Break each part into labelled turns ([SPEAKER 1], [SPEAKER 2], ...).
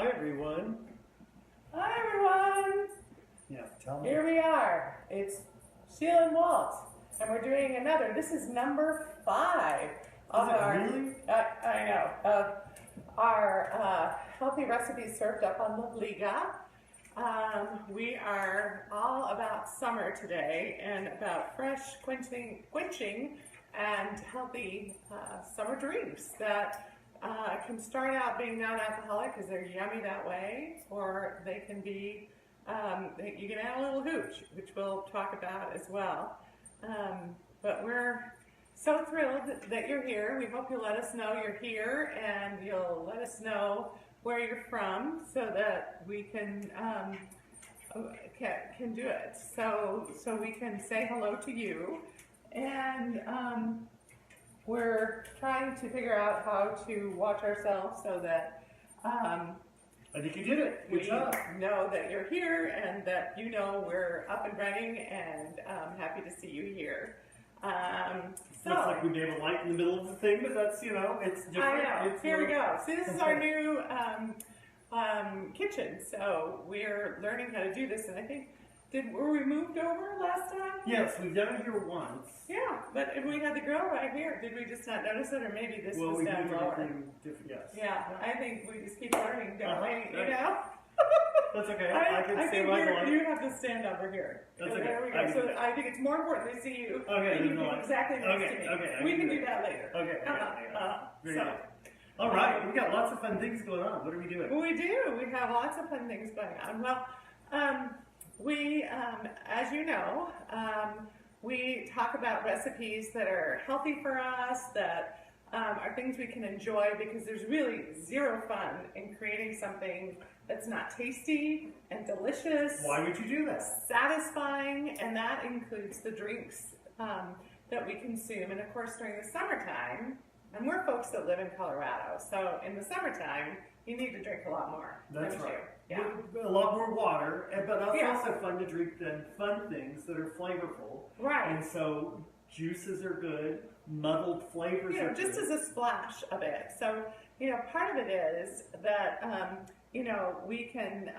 [SPEAKER 1] Hi, everyone.
[SPEAKER 2] Hi, everyone.
[SPEAKER 1] Yeah, tell me.
[SPEAKER 2] Here we are. It's Sheila and Walt, and we're doing another. This is number 5 of
[SPEAKER 1] Really?
[SPEAKER 2] I know, of our healthy recipes served up on Livliga. We are all about summer today and about fresh, quenching and healthy summer drinks that can start out being non-alcoholic because they're yummy that way, or they can be, you can add a little hooch, which we'll talk about as well. But we're so thrilled that you're here. We hope you'll let us know you're here, and you'll let us know where you're from so that we can do it. So we can say hello to you, and we're trying to figure out how to watch ourselves so that
[SPEAKER 1] I think you did it. Good job.
[SPEAKER 2] Know that you're here and that you know we're up and running and happy to see you here.
[SPEAKER 1] Looks like we gave a light in the middle of the thing, but that's, it's different.
[SPEAKER 2] I know. Here we go. See, this is our new kitchen, so we're learning how to do this, and I think, were we moved over last time?
[SPEAKER 1] Yes, we've done it here once.
[SPEAKER 2] Yeah, but if we had the grill right here, did we just not notice it, or maybe this was down lower?
[SPEAKER 1] Different, yes.
[SPEAKER 2] Yeah, I think we just keep learning, don't we? You know?
[SPEAKER 1] That's okay. I can stay right along.
[SPEAKER 2] You have to stand over here.
[SPEAKER 1] That's okay.
[SPEAKER 2] There we go. So I think it's more important to see you.
[SPEAKER 1] Okay.
[SPEAKER 2] And you can exactly next to me.
[SPEAKER 1] Okay.
[SPEAKER 2] We can do that later.
[SPEAKER 1] Okay. Very good. All right. We got lots of fun things going on. What are we doing?
[SPEAKER 2] We do. We have lots of fun things going on. Well, we, as you know, we talk about recipes that are healthy for us, that are things we can enjoy, because there's really zero fun in creating something that's not tasty and delicious.
[SPEAKER 1] Why would you do that?
[SPEAKER 2] Satisfying, and that includes the drinks that we consume. And of course, during the summertime, and we're folks that live in Colorado, so in the summertime, you need to drink a lot more.
[SPEAKER 1] That's right.
[SPEAKER 2] Yeah.
[SPEAKER 1] A lot more water, but it's also fun to drink than fun things that are flavorful.
[SPEAKER 2] Right.
[SPEAKER 1] And so juices are good, muddled flavors are
[SPEAKER 2] just
[SPEAKER 1] good.
[SPEAKER 2] as a splash of it. So, part of it is that, we can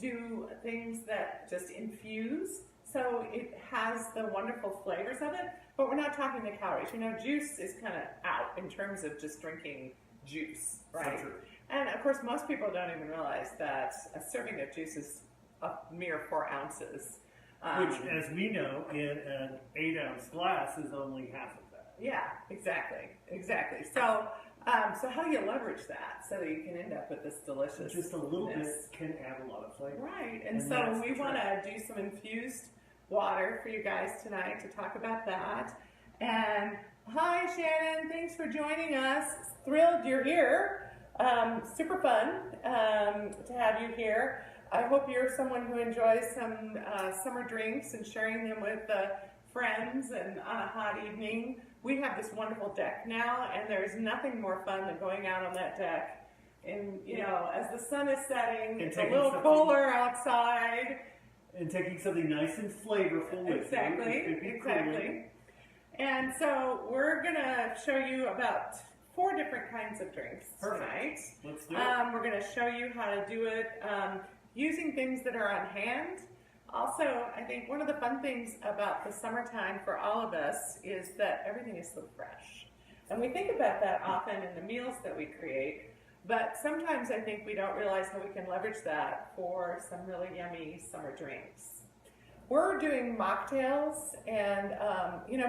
[SPEAKER 2] do things that just infuse. So it has the wonderful flavors of it, but we're not talking the calories. Juice is kind of out in terms of just drinking juice, right?
[SPEAKER 1] So true.
[SPEAKER 2] And of course, most people don't even realize that a serving of juice is a mere 4 ounces.
[SPEAKER 1] Which, as we know, in an 8-ounce glass is only half of that.
[SPEAKER 2] Yeah, exactly. So, how do you leverage that so that you can end up with this delicious?
[SPEAKER 1] Just a little bit can add a lot of flavor.
[SPEAKER 2] Right, and so we want to do some infused water for you guys tonight to talk about that. And hi, Shannon, thanks for joining us. Thrilled you're here. Super fun to have you here. I hope you're someone who enjoys some summer drinks and sharing them with friends and on a hot evening. We have this wonderful deck now, and there's nothing more fun than going out on that deck. And, as the sun is setting, it's a little cooler outside.
[SPEAKER 1] And taking something nice and flavorful with you.
[SPEAKER 2] Exactly. And so we're going to show you about 4 different kinds of drinks tonight.
[SPEAKER 1] Let's do it.
[SPEAKER 2] We're going to show you how to do it using things that are on hand. Also, I think one of the fun things about the summertime for all of us is that everything is so fresh. And we think about that often in the meals that we create, but sometimes I think we don't realize how we can leverage that for some really yummy summer drinks. We're doing mocktails, and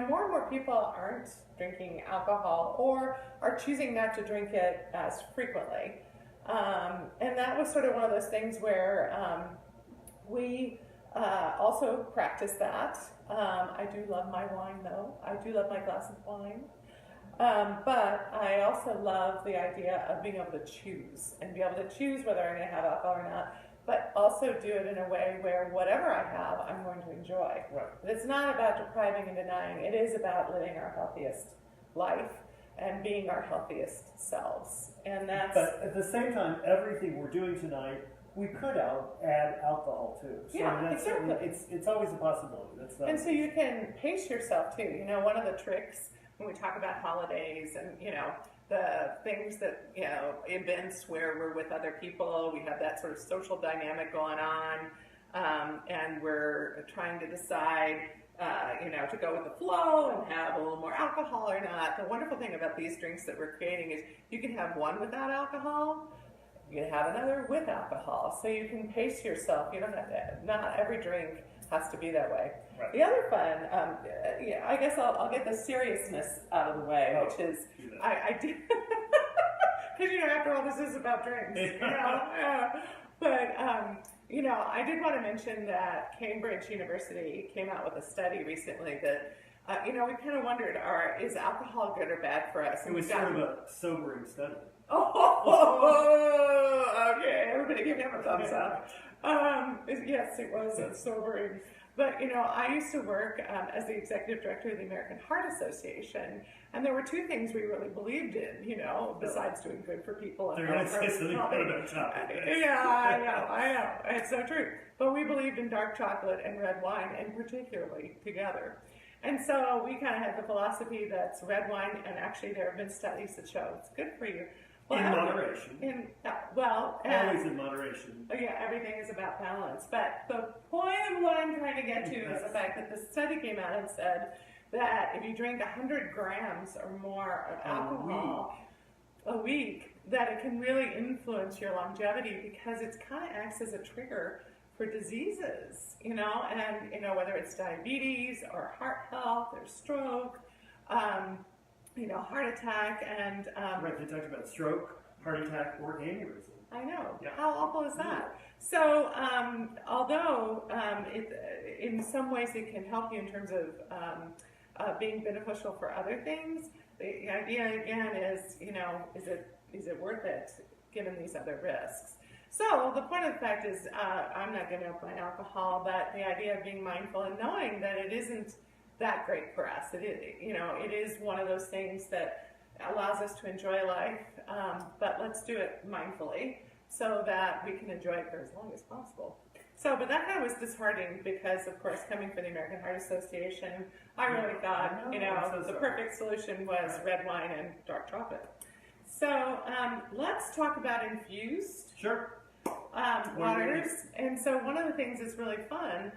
[SPEAKER 2] more and more people aren't drinking alcohol or are choosing not to drink it as frequently. And that was sort of one of those things where we also practice that. I do love my wine, though. I do love my glass of wine. But I also love the idea of being able to choose and be able to choose whether I'm going to have alcohol or not, but also do it in a way where whatever I have, I'm going to enjoy.
[SPEAKER 1] Right.
[SPEAKER 2] It's not about depriving and denying. It is about living our healthiest life and being our healthiest selves. And that's.
[SPEAKER 1] But at the same time, everything we're doing tonight, we could add alcohol too. So
[SPEAKER 2] exactly.
[SPEAKER 1] It's always a possibility.
[SPEAKER 2] And so you can pace yourself too. One of the tricks when we talk about holidays and the things that, events where we're with other people, we have that sort of social dynamic going on, and we're trying to decide, to go with the flow and have a little more alcohol or not. The wonderful thing about these drinks that we're creating is you can have one without alcohol, you can have another with alcohol, so you can pace yourself. You don't have to, not every drink has to be that way.
[SPEAKER 1] Right.
[SPEAKER 2] The other fun, I guess I'll get the seriousness out of the way, which is, I did, because, after all, this is about drinks, But, I did want to mention that Cambridge University came out with a study recently that, we kind of wondered, is alcohol good or bad for us?
[SPEAKER 1] It was sort of a sobering study.
[SPEAKER 2] Oh, okay. Everybody give him a thumbs up. Yes, it was sobering. But, I used to work as the executive director of the American Heart Association, and there were two things we really believed in, besides doing good for people.
[SPEAKER 1] They're going to say something good about chocolate.
[SPEAKER 2] Yeah, I know. It's so true. But we believed in dark chocolate and red wine, and particularly together. And so we kind of had the philosophy that's red wine, and actually there have been studies that show it's good for you.
[SPEAKER 1] Well, in moderation.
[SPEAKER 2] Always
[SPEAKER 1] in moderation.
[SPEAKER 2] Yeah, everything is about balance. But the point of what I'm trying to get to is the fact that the study came out and said that if you drink 100 grams or more of alcohol a week, that it can really influence your longevity because it kind of acts as a trigger for diseases, and whether it's diabetes or heart health or stroke, heart attack, and
[SPEAKER 1] right, they talked about stroke, heart attack, or aneurysm.
[SPEAKER 2] I know.
[SPEAKER 1] Yeah.
[SPEAKER 2] How awful is that? So, although in some ways it can help you in terms of being beneficial for other things, the idea again is, is it worth it given these other risks? So the point of the fact is, I'm not giving up my alcohol, but the idea of being mindful and knowing that it isn't that great for us. It is one of those things that allows us to enjoy life, but let's do it mindfully so that we can enjoy it for as long as possible. So, but that kind of was disheartening because, of course, coming from the American Heart Association, I really thought, the perfect solution was red wine and dark chocolate. So let's talk about infused waters. And so one of the things that's really fun,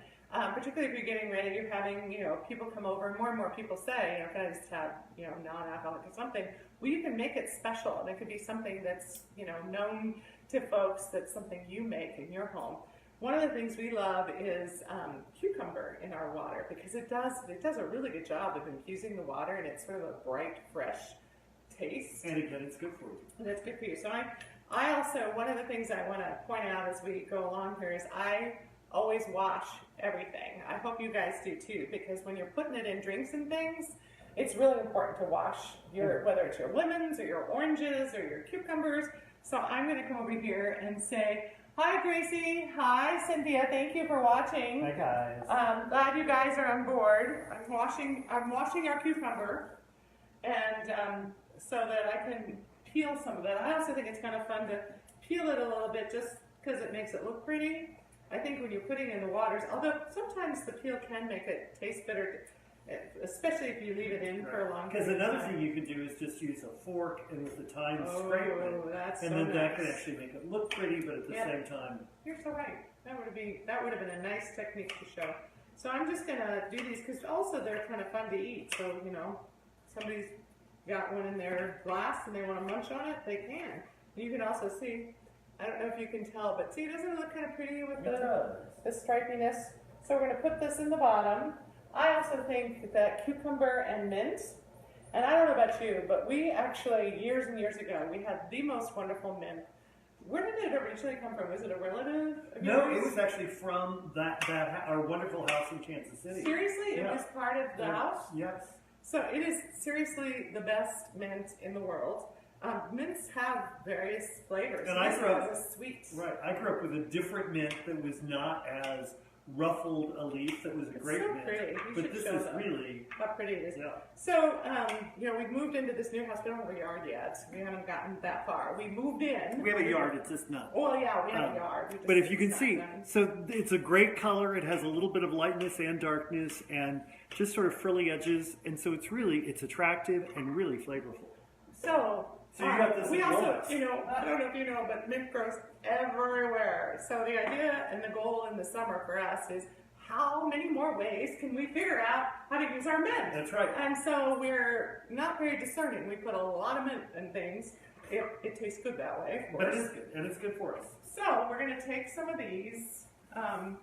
[SPEAKER 2] particularly if you're getting ready, you're having, people come over, and more people say, can I just have, non-alcoholic or something? Well, you can make it special, and it could be something that's, known to folks, that's something you make in your home. One of the things we love is cucumber in our water because it does a really good job of infusing the water, and it's sort of a bright, fresh taste.
[SPEAKER 1] And again, it's good for you.
[SPEAKER 2] And it's good for you. So I also, one of the things I want to point out as we go along here is I always wash everything. I hope you guys do too, because when you're putting it in drinks and things, it's really important to wash whether it's your lemons or your oranges or your cucumbers. So I'm going to come over here and say, hi Gracie, hi Cynthia, thank you for watching.
[SPEAKER 1] Hi guys.
[SPEAKER 2] Glad you guys are on board. I'm washing our cucumber, and so that I can peel some of it. I also think it's kind of fun to peel it a little bit just because it makes it look pretty. I think when you're putting in the waters, although sometimes the peel can make it taste better, especially if you leave it in for a long time.
[SPEAKER 1] Because another thing you could do is just use a fork and with the thyme scrape it,
[SPEAKER 2] that's
[SPEAKER 1] and
[SPEAKER 2] so
[SPEAKER 1] then
[SPEAKER 2] nice.
[SPEAKER 1] that can actually make it look pretty, but at the same time.
[SPEAKER 2] You're so right. That would have been a nice technique to show. So I'm just gonna do these because also they're kind of fun to eat. So somebody's got one in their glass and they want to munch on it, they can. You can also see. I don't know if you can tell, but see, doesn't it look kind of pretty with the stripiness? So we're going to put this in the bottom. I also think that cucumber and mint, and I don't know about you, but we actually, years and years ago, we had the most wonderful mint. Where did it originally come from? Was it a relative of
[SPEAKER 1] No,
[SPEAKER 2] yours?
[SPEAKER 1] it was actually from our wonderful house in Kansas City.
[SPEAKER 2] Seriously?
[SPEAKER 1] Yeah.
[SPEAKER 2] It was part of the house?
[SPEAKER 1] Yes.
[SPEAKER 2] So it is seriously the best mint in the world. Mints have various flavors.
[SPEAKER 1] And I grew up
[SPEAKER 2] a sweet.
[SPEAKER 1] Right. I grew up with a different mint that was not as ruffled a leaf. That was a great
[SPEAKER 2] so
[SPEAKER 1] mint.
[SPEAKER 2] pretty.
[SPEAKER 1] But this is really
[SPEAKER 2] how pretty it is.
[SPEAKER 1] Yeah.
[SPEAKER 2] So we've moved into this new house. We don't have a yard yet. We haven't gotten that far. We moved in.
[SPEAKER 1] We have a yard. It's just not.
[SPEAKER 2] Well, yeah, we have a yard.
[SPEAKER 1] But if you can see, so it's a great color. It has a little bit of lightness and darkness, and just sort of frilly edges, and so it's attractive and really flavorful.
[SPEAKER 2] So
[SPEAKER 1] So you got this.
[SPEAKER 2] We
[SPEAKER 1] in
[SPEAKER 2] also,
[SPEAKER 1] moments.
[SPEAKER 2] I don't know if you know, but mint grows everywhere. So the idea and the goal in the summer for us is how many more ways can we figure out how to use our mint?
[SPEAKER 1] That's right.
[SPEAKER 2] And so we're not very discerning. We put a lot of mint in things. It tastes good that way, of course.
[SPEAKER 1] But it is good, and it's good for us.
[SPEAKER 2] So we're going to take some of these, and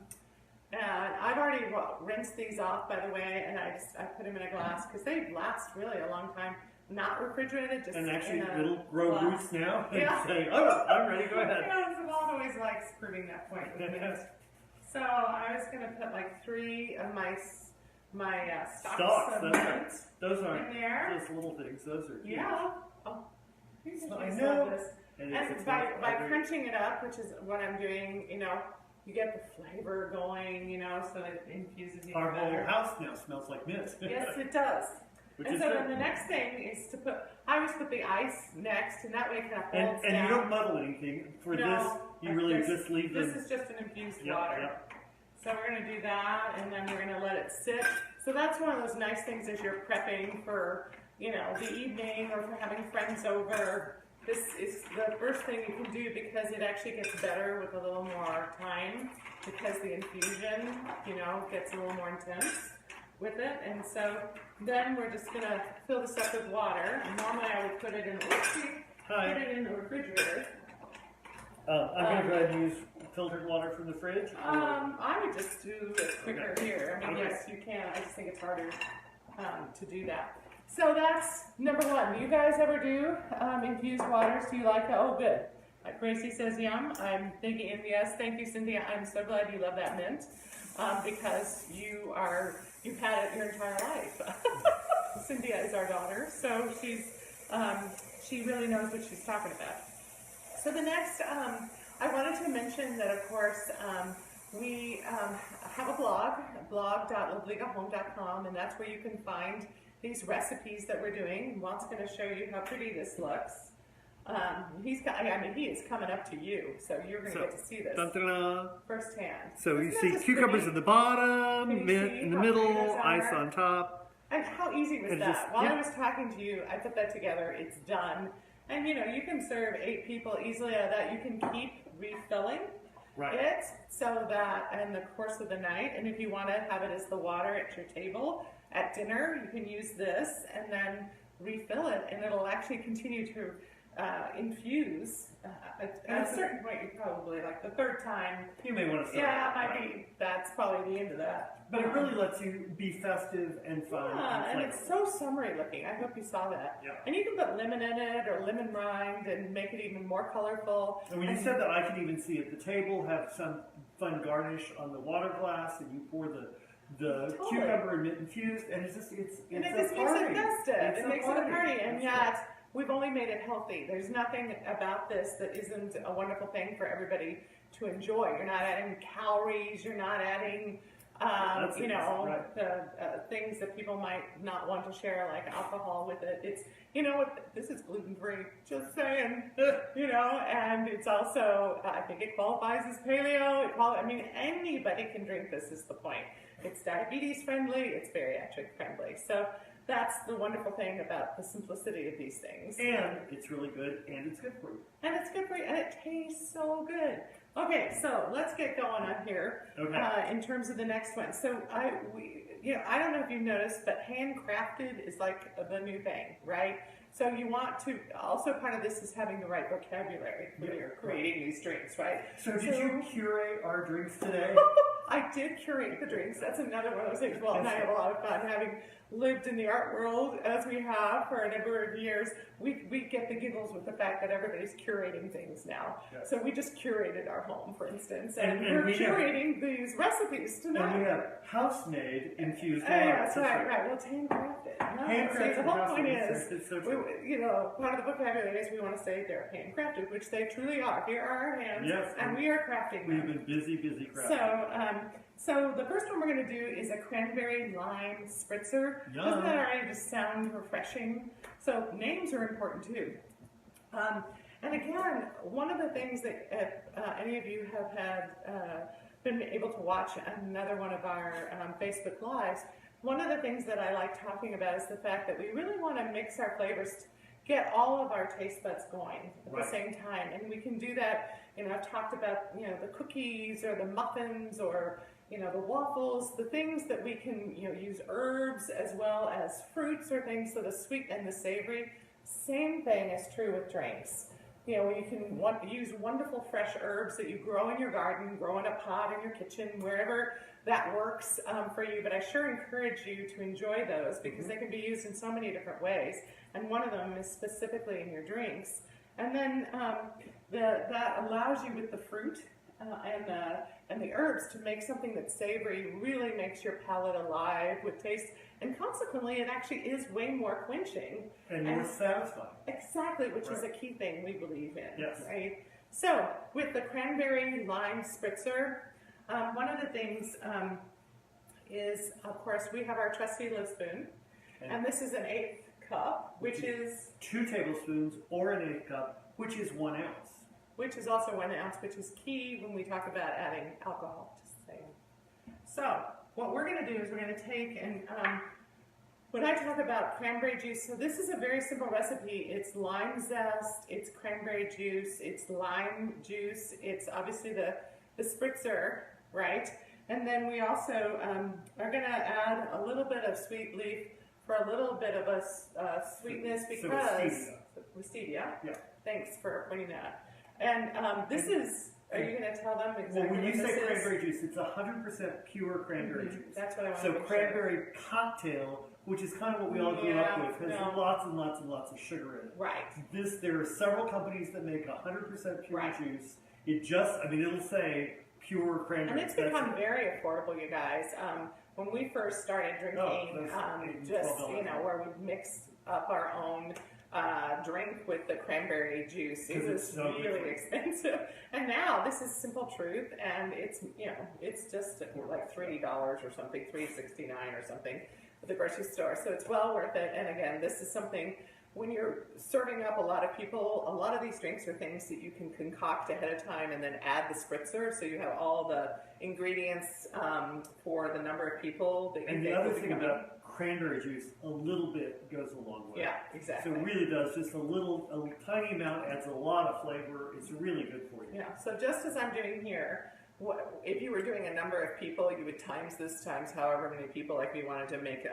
[SPEAKER 2] I've already rinsed these off, by the way, and I put them in a glass because they last really a long time. Not refrigerated, just
[SPEAKER 1] and actually
[SPEAKER 2] in a
[SPEAKER 1] it'll grow
[SPEAKER 2] glass.
[SPEAKER 1] roots now. And
[SPEAKER 2] Yeah.
[SPEAKER 1] saying, "Oh, I'm ready. Go ahead."
[SPEAKER 2] Yeah, so Walt always likes proving that point with mint. So I was going to put like 3 of my stalks of
[SPEAKER 1] That's right.
[SPEAKER 2] mint
[SPEAKER 1] Those aren't
[SPEAKER 2] in there.
[SPEAKER 1] those little things. Those are huge.
[SPEAKER 2] Yeah. Oh, these
[SPEAKER 1] I
[SPEAKER 2] guys
[SPEAKER 1] know.
[SPEAKER 2] love this.
[SPEAKER 1] And
[SPEAKER 2] And by crunching it up, which is what I'm doing, you get the flavor going, so it infuses you
[SPEAKER 1] our whole
[SPEAKER 2] better.
[SPEAKER 1] house now smells like mint.
[SPEAKER 2] Yes, it does.
[SPEAKER 1] Which
[SPEAKER 2] And
[SPEAKER 1] is
[SPEAKER 2] so
[SPEAKER 1] good.
[SPEAKER 2] then the next thing is to I always put the ice next, and that way it kind of holds
[SPEAKER 1] And
[SPEAKER 2] down.
[SPEAKER 1] you don't muddle anything. For
[SPEAKER 2] No,
[SPEAKER 1] this, you really
[SPEAKER 2] this-
[SPEAKER 1] just leave them.
[SPEAKER 2] This is just an infused
[SPEAKER 1] Yep,
[SPEAKER 2] water.
[SPEAKER 1] yep.
[SPEAKER 2] So we're going to do that, and then we're going to let it sit. So that's one of those nice things as you're prepping for, the evening or for having friends over. This is the first thing you can do because it actually gets better with a little more time because the infusion, gets a little more intense with it. And so then we're just going to fill this up with water. Normally I would put it in the refrigerator.
[SPEAKER 1] I'm going to go ahead and use filtered water from the fridge.
[SPEAKER 2] I would just do it quicker here. I mean,
[SPEAKER 1] Okay.
[SPEAKER 2] yes, you can. I just think it's harder to do that. So that's number 1. Do you guys ever do infused waters? Do you like that? Oh, good. Gracie says yum. I'm thinking, and yes, thank you, Cynthia. I'm so glad you love that mint because you've had it your entire life. Cynthia is our daughter, so she really knows what she's talking about. So the next, I wanted to mention that, of course, we have a blog.livligahome.com, and that's where you can find these recipes that we're doing. Walt's going to show you how pretty this looks. He is coming up to you, so you're going to get to see this firsthand.
[SPEAKER 1] So you
[SPEAKER 2] Isn't
[SPEAKER 1] see
[SPEAKER 2] that just
[SPEAKER 1] cucumbers
[SPEAKER 2] pretty?
[SPEAKER 1] at the bottom,
[SPEAKER 2] Can you
[SPEAKER 1] mint
[SPEAKER 2] see
[SPEAKER 1] in the
[SPEAKER 2] how pretty
[SPEAKER 1] middle,
[SPEAKER 2] those
[SPEAKER 1] ice
[SPEAKER 2] are?
[SPEAKER 1] on top.
[SPEAKER 2] And how easy was
[SPEAKER 1] And
[SPEAKER 2] that?
[SPEAKER 1] just-
[SPEAKER 2] While
[SPEAKER 1] yeah.
[SPEAKER 2] I was talking to you, I put that together. It's done. And you can serve 8 people easily out of that. You can keep refilling it so that in the course of the night, and if you want to have it as the water at your table at dinner, you can use this and then refill it, and it'll actually continue to infuse. At a certain point, you probably, like the 3rd time,
[SPEAKER 1] You may want to start.
[SPEAKER 2] that's probably the end of that.
[SPEAKER 1] But it really lets you be festive and fun.
[SPEAKER 2] Yeah, and
[SPEAKER 1] and
[SPEAKER 2] it's so summery looking. I hope you saw that.
[SPEAKER 1] Yeah.
[SPEAKER 2] And you can put lemon in it or lemon rind and make it even more colorful.
[SPEAKER 1] And when you said that, I can even see at the table, have some fun garnish on the water glass, and you pour the
[SPEAKER 2] Totally.
[SPEAKER 1] cucumber and mint infused, and it's
[SPEAKER 2] And it
[SPEAKER 1] a
[SPEAKER 2] just makes it
[SPEAKER 1] party.
[SPEAKER 2] festive.
[SPEAKER 1] It's
[SPEAKER 2] It
[SPEAKER 1] a
[SPEAKER 2] makes it a party. And
[SPEAKER 1] That's
[SPEAKER 2] yet, we've only made it healthy. There's nothing about this that isn't a wonderful thing for everybody to enjoy. You're not adding calories. You're not adding,
[SPEAKER 1] That's it, right.
[SPEAKER 2] the things that people might not want to share, like alcohol with it. It's, this is gluten-free, just saying, and it's also, I think it qualifies as paleo. Anybody can drink this is the point. It's diabetes-friendly, it's bariatric-friendly. So that's the wonderful thing about the simplicity of these things.
[SPEAKER 1] And it's really good, and it's good for you.
[SPEAKER 2] And it's good for you, and it tastes so good. Okay, so let's get going on here.
[SPEAKER 1] Okay.
[SPEAKER 2] In terms of the next one. So I don't know if you've noticed, but handcrafted is like the new thing, right? So you want to, also part of this is having the right vocabulary when you're creating these drinks, right?
[SPEAKER 1] So did you curate our drinks today?
[SPEAKER 2] I did curate the drinks. That's another one of those things. Well, and I have a lot of fun having lived in the art world as we have for a number of years. We get the giggles with the fact that everybody's curating things now.
[SPEAKER 1] Yes.
[SPEAKER 2] So we just curated our home, for instance, and
[SPEAKER 1] And
[SPEAKER 2] we're
[SPEAKER 1] we have-
[SPEAKER 2] curating these recipes tonight.
[SPEAKER 1] And we have house-made infused water.
[SPEAKER 2] Yes, right. Well, it's handcrafted.
[SPEAKER 1] Handcrafted.
[SPEAKER 2] So the whole point
[SPEAKER 1] house-made.
[SPEAKER 2] is,
[SPEAKER 1] It's so true.
[SPEAKER 2] part of the vocabulary is we want to say they're handcrafted, which they truly are. Here are our hands,
[SPEAKER 1] Yes,
[SPEAKER 2] and we are crafting
[SPEAKER 1] We've
[SPEAKER 2] them.
[SPEAKER 1] been busy crafting.
[SPEAKER 2] So the first one we're going to do is a cranberry lime spritzer.
[SPEAKER 1] Yum.
[SPEAKER 2] Doesn't that already just sound refreshing? So names are important too. And again, one of the things that any of you have had been able to watch another one of our Facebook Lives, one of the things that I like talking about is the fact that we really want to mix our flavors get all of our taste buds going at
[SPEAKER 1] Right.
[SPEAKER 2] the same time. And we can do that, I've talked about, the cookies or the muffins or, the waffles, the things that we can, use herbs as well as fruits or things, so the sweet and the savory. Same thing is true with drinks. You can use wonderful fresh herbs that you grow in your garden, grow in a pot in your kitchen, wherever that works for you. But I sure encourage you to enjoy those because they can be used in so many different ways. And one of them is specifically in your drinks. And then that allows you with the fruit and the herbs to make something that's savory, really makes your palate alive with taste. And consequently, it actually is way more quenching.
[SPEAKER 1] And more satisfying.
[SPEAKER 2] Exactly, which is a key thing we believe in.
[SPEAKER 1] Yes.
[SPEAKER 2] Right? So, with the cranberry lime spritzer, one of the things is, of course, we have our trusty live spoon. And this is an 1/8 cup, which is
[SPEAKER 1] 2 tablespoons or an 1/8 cup, which is 1 ounce.
[SPEAKER 2] Which is also 1 ounce, which is key when we talk about adding alcohol, just saying. So, what we're going to do is we're going to take and, when I talk about cranberry juice, so this is a very simple recipe. It's lime zest, it's cranberry juice, it's lime juice, it's obviously the spritzer, right? And then we also are going to add a little bit of sweet leaf for a little bit of a sweetness because... with stevia.
[SPEAKER 1] Yeah.
[SPEAKER 2] Thanks for pointing that out. And this is, are you going to tell them exactly
[SPEAKER 1] Well, when you
[SPEAKER 2] what
[SPEAKER 1] say
[SPEAKER 2] this
[SPEAKER 1] cranberry
[SPEAKER 2] is?
[SPEAKER 1] juice, it's 100% pure cranberry juice.
[SPEAKER 2] That's what I want to
[SPEAKER 1] So
[SPEAKER 2] make sure.
[SPEAKER 1] cranberry cocktail, which is kind of what we all grew up with, has lots and lots and lots of sugar in it.
[SPEAKER 2] Right.
[SPEAKER 1] There are several companies that make 100% pure
[SPEAKER 2] Right.
[SPEAKER 1] juice. It'll say pure cranberry.
[SPEAKER 2] And it's become very affordable, you guys. When we first started drinking, where we mixed up our own drink with the cranberry juice, it was
[SPEAKER 1] so
[SPEAKER 2] really expensive. And now this is Simple Truth, and it's just like $3 or something, $3.69 or something at the grocery store. So it's well worth it. And again, this is something. When you're serving up a lot of people, a lot of these drinks are things that you can concoct ahead of time and then add the spritzer, so you have all the ingredients for the number of people that you
[SPEAKER 1] And the other thing about cranberry juice, a little bit goes a long way.
[SPEAKER 2] Yeah, exactly.
[SPEAKER 1] So it really does. Just a tiny amount adds a lot of flavor. It's really good for you.
[SPEAKER 2] Yeah, so just as I'm doing here, if you were doing a number of people, you would times this times however many people, like we wanted to make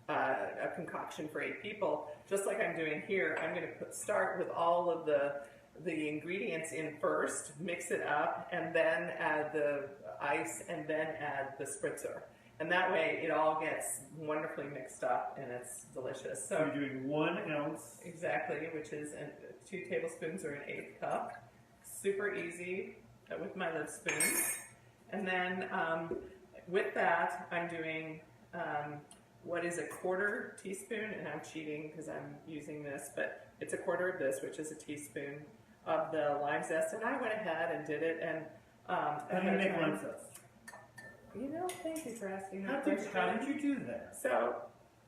[SPEAKER 2] a concoction for 8 people, just like I'm doing here. I'm going to start with all of the ingredients in first, mix it up, and then add the ice, and then add the spritzer. And that way it all gets wonderfully mixed up and it's delicious.
[SPEAKER 1] So you're doing 1 ounce.
[SPEAKER 2] Exactly, which is 2 tablespoons or an 1/8 cup. Super easy with my live spoon. And then with that, I'm doing what is a 1/4 teaspoon, and I'm cheating because I'm using this, but it's a 1/4 of this, which is a teaspoon of the lime zest. And I went ahead and did it. And
[SPEAKER 1] How do you make lime zest?
[SPEAKER 2] Thank you for asking
[SPEAKER 1] How
[SPEAKER 2] that
[SPEAKER 1] did
[SPEAKER 2] question.
[SPEAKER 1] you do that?
[SPEAKER 2] So,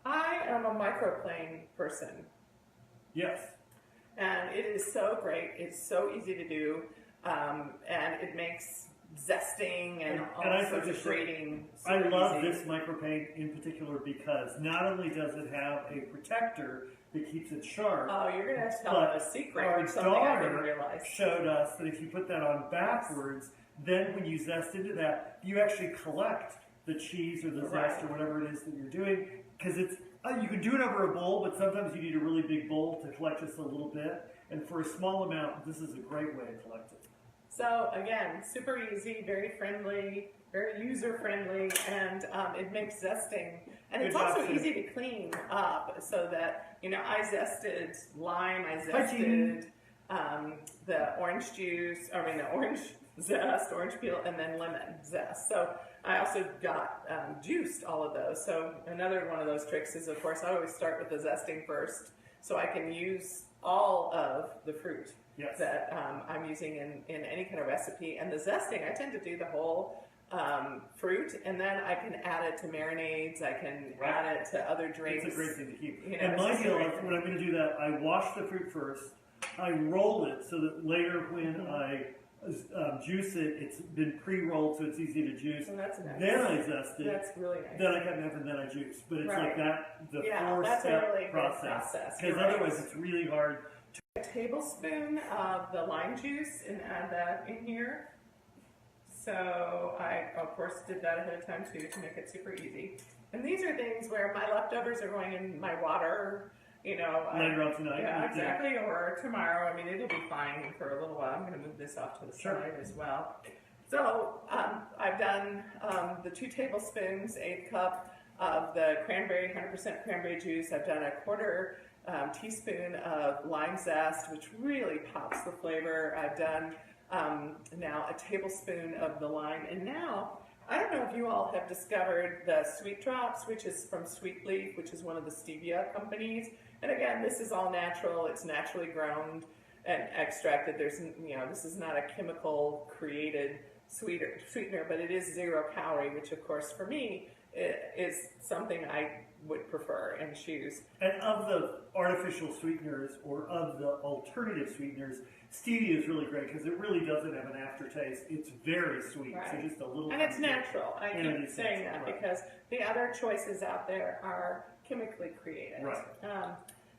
[SPEAKER 2] I am a microplane person.
[SPEAKER 1] Yes.
[SPEAKER 2] And it is so great. It's so easy to do. And it makes zesting and all sorts of grating.
[SPEAKER 1] I love this microplane in particular because not only does it have a protector that keeps it sharp.
[SPEAKER 2] Oh, you're going to tell them a secret.
[SPEAKER 1] Our
[SPEAKER 2] Something I didn't
[SPEAKER 1] daughter
[SPEAKER 2] realize.
[SPEAKER 1] showed us that if you put that on backwards, then when you zest into that, you actually collect the cheese or the zest or whatever it is that you're doing. Because it's you can do it over a bowl, but sometimes you need a really big bowl to collect just a little bit. And for a small amount, this is a great way to collect it.
[SPEAKER 2] So again, super easy, very friendly, very user-friendly, and it makes zesting. And it's also easy to clean up so that, I zested lime, I zested the orange juice, the orange zest, orange peel, and then lemon zest. So I also got juiced all of those. So another one of those tricks is, of course, I always start with the zesting first so I can use all of the fruit that I'm using in any kind of recipe. And the zesting, I tend to do the whole fruit, and then I can add it to marinades, I can add it to other drinks.
[SPEAKER 1] It's a great thing to keep. And my deal is, when I'm going to do that, I wash the fruit first, I roll it so that later when I juice it. It's been pre-rolled, so it's easy to juice.
[SPEAKER 2] And that's nice.
[SPEAKER 1] Then I zest it.
[SPEAKER 2] That's really nice.
[SPEAKER 1] Then I cut enough, and then I juice. But it's like that, the four-step
[SPEAKER 2] really
[SPEAKER 1] process. Because
[SPEAKER 2] right.
[SPEAKER 1] otherwise, it's really hard.
[SPEAKER 2] A tablespoon of the lime juice and add that in here. So I, of course, did that ahead of time too to make it super easy. And these are things where my leftovers are going in my water, you know.
[SPEAKER 1] Later on tonight.
[SPEAKER 2] Yeah, exactly. Or tomorrow. I mean, it'll be fine for a little while. I'm going to move this off to the side as well. So I've done the 2 tablespoons, 1/8 cup of the cranberry, 100% cranberry juice. I've done a 1/4 teaspoon of lime zest, which really pops the flavor. I've done now a tablespoon of the lime. And now, I don't know if you all have discovered the Sweet Drops, which is from Sweet Leaf, which is one of the stevia companies. And again, this is all natural. It's naturally grown and extracted. There's, you know, this is not a chemical created sweetener, but it is 0 calorie, which of course for me is something I would prefer and choose.
[SPEAKER 1] And of the artificial sweeteners or of the alternative sweeteners, stevia is really great because it really doesn't have an aftertaste. It's very sweet, so just a little.
[SPEAKER 2] And it's natural. I keep saying that because the other choices out there are chemically created.
[SPEAKER 1] Right.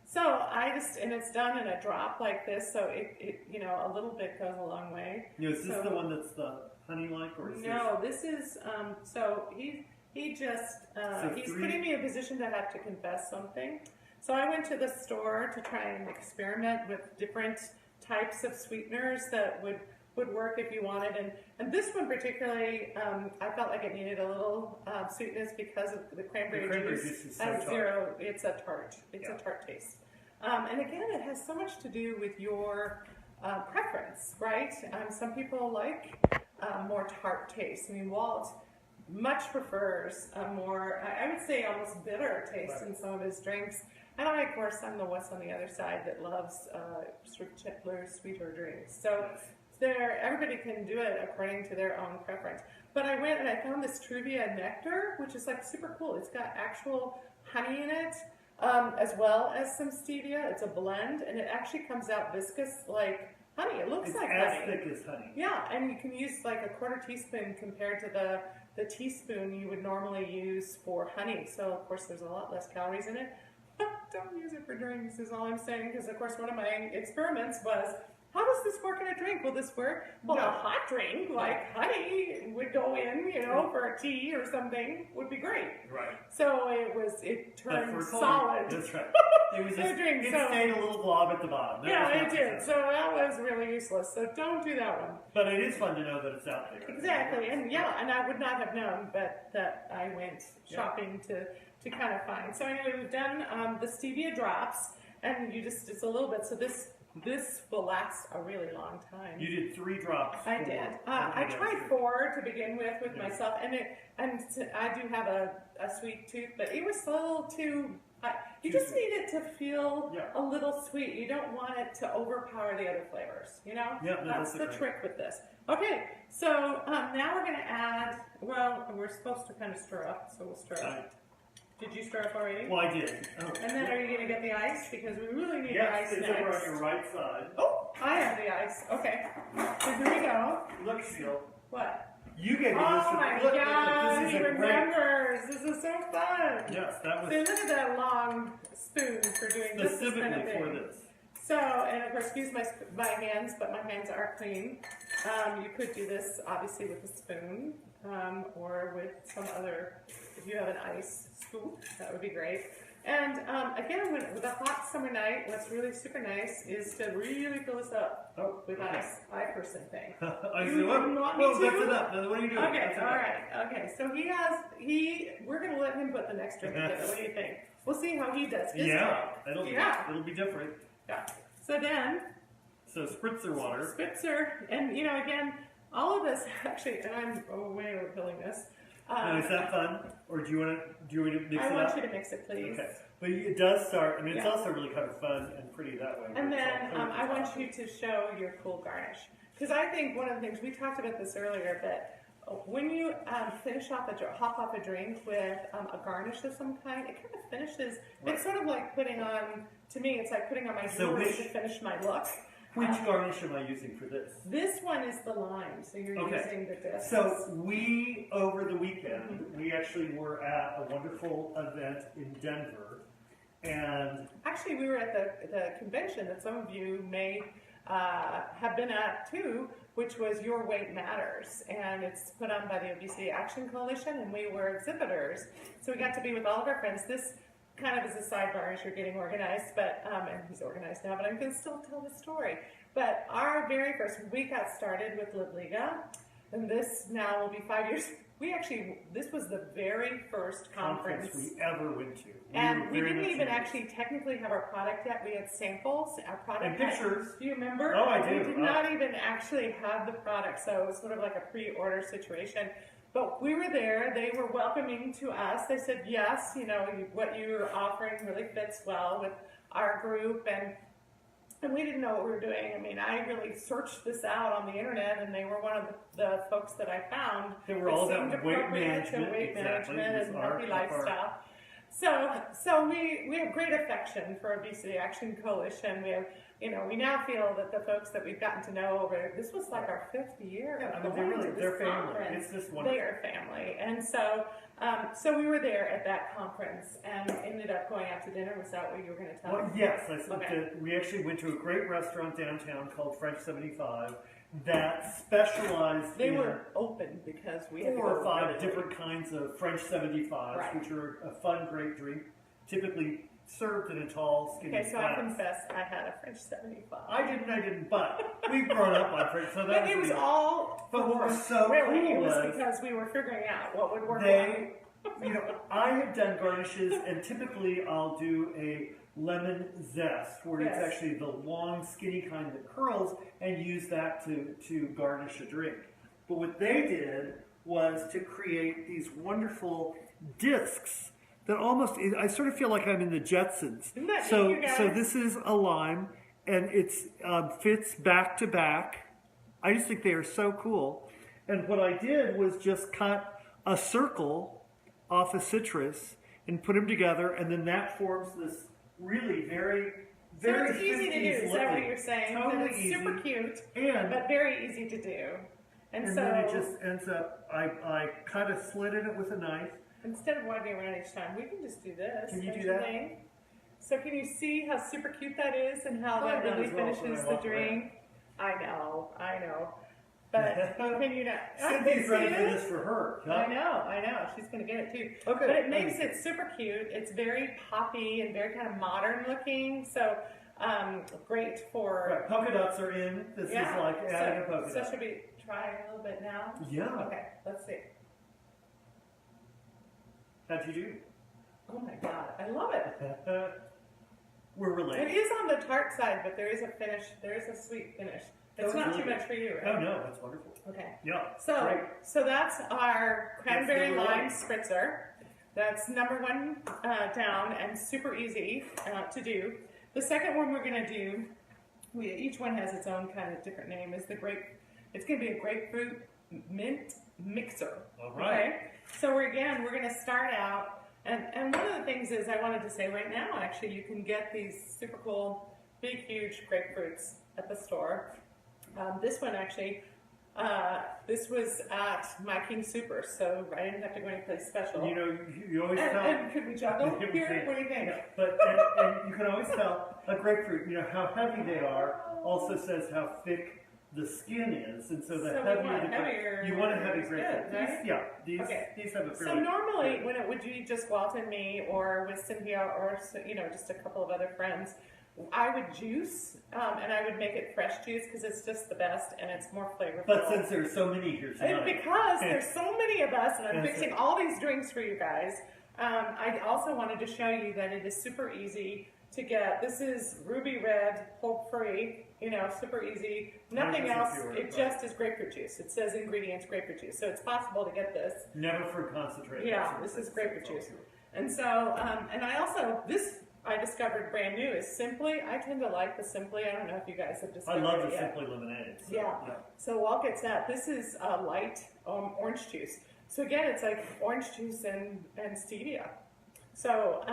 [SPEAKER 2] So I just, and it's done in a drop like this, so it you know, a little bit goes a long way.
[SPEAKER 1] You know, is this the one that's the honey-like, or is
[SPEAKER 2] no? This is so he just he's putting me in a position to have to confess something. So I went to the store to try and experiment with different types of sweeteners that would work if you wanted, and this one particularly, I felt like it needed a little sweetness because of the cranberry juice
[SPEAKER 1] is so
[SPEAKER 2] has
[SPEAKER 1] tart.
[SPEAKER 2] 0. It's a tart. It's a tart taste, and again, it has so much to do with your preference, right? Some people like more tart taste. I mean, Walt much prefers a more, I would say, almost bitter taste in some of his drinks. And I, of course, I'm the what's on the other side that loves sort of gentler, sweeter drinks. So everybody can do it according to their own preference. But I went and I found this Truvia nectar, which is like super cool. It's got actual honey in it, as well as some stevia. It's a blend, and it actually comes out viscous like honey. It looks like honey.
[SPEAKER 1] It's as thick as honey.
[SPEAKER 2] Yeah, and you can use like a 1/4 teaspoon compared to the teaspoon you would normally use for honey. So, of course, there's a lot less calories in it. Don't use it for drinks is all I'm saying, because of course one of my experiments was, how does this work in a drink? Will this work? Well, a hot drink like honey would go in, you know, for a tea or something would be great. Right. So it turned solid.
[SPEAKER 1] That's right. It was just,
[SPEAKER 2] drink,
[SPEAKER 1] it stayed a little glob at the bottom.
[SPEAKER 2] It did. So that was really useless. So don't do that one.
[SPEAKER 1] But it is fun to know that it's out there.
[SPEAKER 2] Exactly. And and I would not have known, but that I went shopping to kind of find. So anyway, we've done the stevia drops, and it's a little bit. So this will last a really long time. You
[SPEAKER 1] did 3 drops.
[SPEAKER 2] I did. I tried 4 to begin with myself, and I do have a sweet tooth, but it was a little too. You just need it to feel a little sweet. You don't want it to overpower the other flavors. You know.
[SPEAKER 1] Yeah,
[SPEAKER 2] that's the trick with this. Okay, so now we're going to add. Well, we're supposed to kind of stir up, so we'll stir up. Did you stir up already?
[SPEAKER 1] Well, I did. Oh.
[SPEAKER 2] And then are you going to get the ice? Because we really need the ice
[SPEAKER 1] next. Yes, it's over on your right side.
[SPEAKER 2] Oh, I have the ice. Okay. So here we go.
[SPEAKER 1] Look, Sheila.
[SPEAKER 2] What?
[SPEAKER 1] You gave me this.
[SPEAKER 2] Oh my God,
[SPEAKER 1] this
[SPEAKER 2] he remembers. This is so fun.
[SPEAKER 1] Yes, that was.
[SPEAKER 2] See, look at that long spoon for doing this kind of thing.
[SPEAKER 1] For this.
[SPEAKER 2] So, and of course, excuse my hands, but my hands are clean. You could do this, obviously, with a spoon or with some other, if you have an ice scoop, that would be great. And again, with a hot summer night, what's really super nice is to really fill this up with ice. I personally think.
[SPEAKER 1] That's enough. What are you doing?
[SPEAKER 2] Okay, all right. Okay, so we're going to let him put the next drink together. What do you think? We'll see how he does his drink.
[SPEAKER 1] It'll be different.
[SPEAKER 2] Yeah. So then.
[SPEAKER 1] So spritzer water.
[SPEAKER 2] Spritzer, and again, all of this actually, and I'm way overfilling this.
[SPEAKER 1] Now, is that fun, or do you want to mix it up?
[SPEAKER 2] I want you to mix it, please.
[SPEAKER 1] Okay, but it does start. I mean, it's also really kind of fun and pretty that way.
[SPEAKER 2] And then I want you to show your cool garnish, because I think one of the things we talked about this earlier, that when you hop off a drink with a garnish of some kind, it kind of finishes. Right. It's sort of like putting on. To me, it's like putting on my jewelry to finish my look.
[SPEAKER 1] Which garnish am I using for this?
[SPEAKER 2] This one is the lime, so you're using the discs.
[SPEAKER 1] So we, over the weekend, we actually were at a wonderful event in Denver. And
[SPEAKER 2] actually, we were at the convention that some of you may have been at too, which was Your Weight Matters. And it's put on by the Obesity Action Coalition, and we were exhibitors. So we got to be with all of our friends. This kind of is a sidebar as you're getting organized, but and he's organized now, but I'm going to still tell the story. But our very first, we got started with Livliga, and this now will be 5 years. This was the very first conference
[SPEAKER 1] we ever went to.
[SPEAKER 2] And we didn't even actually technically have our product yet. We had samples. Our product
[SPEAKER 1] and pictures.
[SPEAKER 2] Do you remember?
[SPEAKER 1] Oh, I do.
[SPEAKER 2] We did not even actually have the product, so it was sort of like a pre-order situation. But we were there. They were welcoming to us. They said, yes, what you're offering really fits well with our group. And we didn't know what we were doing. I mean, I really searched this out on the internet, and they were one of the folks that I found.
[SPEAKER 1] They were all about weight management,
[SPEAKER 2] and healthy lifestyle. So we have great affection for Obesity Action Coalition. We have, we now feel that the folks that we've gotten to know over, this was like our 5th year.
[SPEAKER 1] Yeah, I mean, they're family. It's just wonderful.
[SPEAKER 2] They are family. And so we were there at that conference and ended up going out to dinner. Was that what you were going to tell us?
[SPEAKER 1] Yes. I said that we actually went to a great restaurant downtown called French 75 that specialized
[SPEAKER 2] They were open because we had
[SPEAKER 1] 4 or 5 different kinds of French 75s, which are a fun, great drink, typically served in a tall, skinny glass.
[SPEAKER 2] Okay, so I confess I had a French 75.
[SPEAKER 1] I didn't, but we've grown up on French, so that
[SPEAKER 2] but it was all.
[SPEAKER 1] But what was so
[SPEAKER 2] really,
[SPEAKER 1] cool
[SPEAKER 2] it was because we were figuring out what would work.
[SPEAKER 1] I have done garnishes, and typically I'll do a lemon zest, where it's actually the long, skinny kind that curls, and use that to garnish a drink. But what they did was to create these wonderful discs that I sort of feel like I'm in the Jetsons.
[SPEAKER 2] Isn't that
[SPEAKER 1] so,
[SPEAKER 2] neat, you guys?
[SPEAKER 1] so this is a lime, and it fits back to back. I just think they are so cool. And what I did was just cut a circle off a citrus and put them together, and then that forms this really very, very
[SPEAKER 2] so it's easy to do. Is that what you're saying?
[SPEAKER 1] Totally
[SPEAKER 2] it's
[SPEAKER 1] easy.
[SPEAKER 2] Super cute,
[SPEAKER 1] but
[SPEAKER 2] very easy to do. And so
[SPEAKER 1] then it just ends up. I cut a slit in it with a knife.
[SPEAKER 2] Instead of winding around each time, we can just do this.
[SPEAKER 1] Can you do that?
[SPEAKER 2] So can you see how super cute that is and how that really finishes the drink? I know. But can you not?
[SPEAKER 1] Cynthia's ready for this for her. Huh?
[SPEAKER 2] I know. She's going to get it too.
[SPEAKER 1] Okay.
[SPEAKER 2] But it makes it super cute. It's very poppy and very kind of modern looking. So great for...
[SPEAKER 1] Right. Polka dots are in. This is like adding a polka dot.
[SPEAKER 2] So should we try a little bit now?
[SPEAKER 1] Yeah.
[SPEAKER 2] Okay, let's see.
[SPEAKER 1] How'd you do?
[SPEAKER 2] Oh my God, I love it.
[SPEAKER 1] We're related.
[SPEAKER 2] It is on the tart side, but there is a finish. There is a sweet finish. It's not too much for you, right?
[SPEAKER 1] Oh no, that's wonderful.
[SPEAKER 2] Okay.
[SPEAKER 1] Yeah.
[SPEAKER 2] So that's our cranberry lime spritzer. That's #1 down and super easy to do. The second one we're going to do, each one has its own kind of different name, is it's going to be a grapefruit mint mixer.
[SPEAKER 1] All right.
[SPEAKER 2] Okay? So we're going to start out, and one of the things is I wanted to say right now, actually, you can get these super cool, big, huge grapefruits at the store. This one actually, this was at My King Super, so I didn't have to go anyplace special.
[SPEAKER 1] You always tell.
[SPEAKER 2] And could we juggle here? What do you think?
[SPEAKER 1] Yeah, but and you can always tell a grapefruit. How heavy they are also says how thick the skin is, and so the heavier the grapefruit, you want a heavy grapefruit.
[SPEAKER 2] Right?
[SPEAKER 1] These have a fairly.
[SPEAKER 2] So normally, when it would be just Walt and me, or with Cynthia, or just a couple of other friends, I would juice, and I would make it fresh juice because it's just the best and it's more flavorful.
[SPEAKER 1] But since there's so many here tonight,
[SPEAKER 2] and because there's so many of us, and I'm fixing all these drinks for you guys, I also wanted to show you that it is super easy to get. This is ruby red, pulp-free, super easy. Nothing else. It just is grapefruit juice. It says ingredients grapefruit juice, so it's possible to get this.
[SPEAKER 1] Never fruit concentrate.
[SPEAKER 2] Yeah, this is grapefruit juice. And so, and I also I discovered brand new is Simply. I tend to like the Simply. I don't know if you guys have discovered it yet.
[SPEAKER 1] I love the Simply lemonade.
[SPEAKER 2] Yeah. So Walt gets that. This is light orange juice. So again, it's like orange juice and stevia. So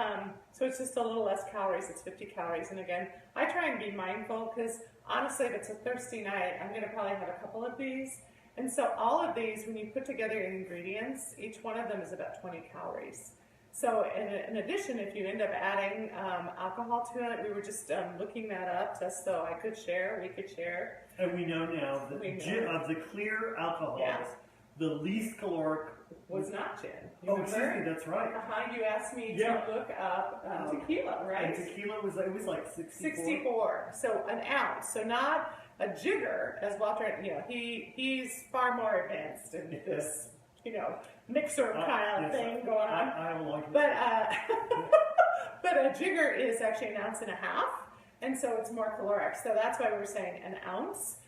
[SPEAKER 2] it's just a little less calories. It's 50 calories. And again, I try and be mindful because honestly, if it's a thirsty night, I'm going to probably have a couple of these. And so all of these, when you put together your ingredients, each one of them is about 20 calories. So in addition, if you end up adding alcohol to it, we were just looking that up just so we could share.
[SPEAKER 1] And we know now that of the clear alcohols, the least caloric
[SPEAKER 2] was not gin.
[SPEAKER 1] Oh, excuse me, that's right.
[SPEAKER 2] You asked me to look up tequila, right?
[SPEAKER 1] And tequila was like 64.
[SPEAKER 2] 64. So an ounce. So not a jigger, as Walter. He's far more advanced in this. Mixer kind of thing going on.
[SPEAKER 1] I have a long
[SPEAKER 2] but a jigger is actually an ounce and a half, and so it's more caloric. So that's why we were saying an ounce,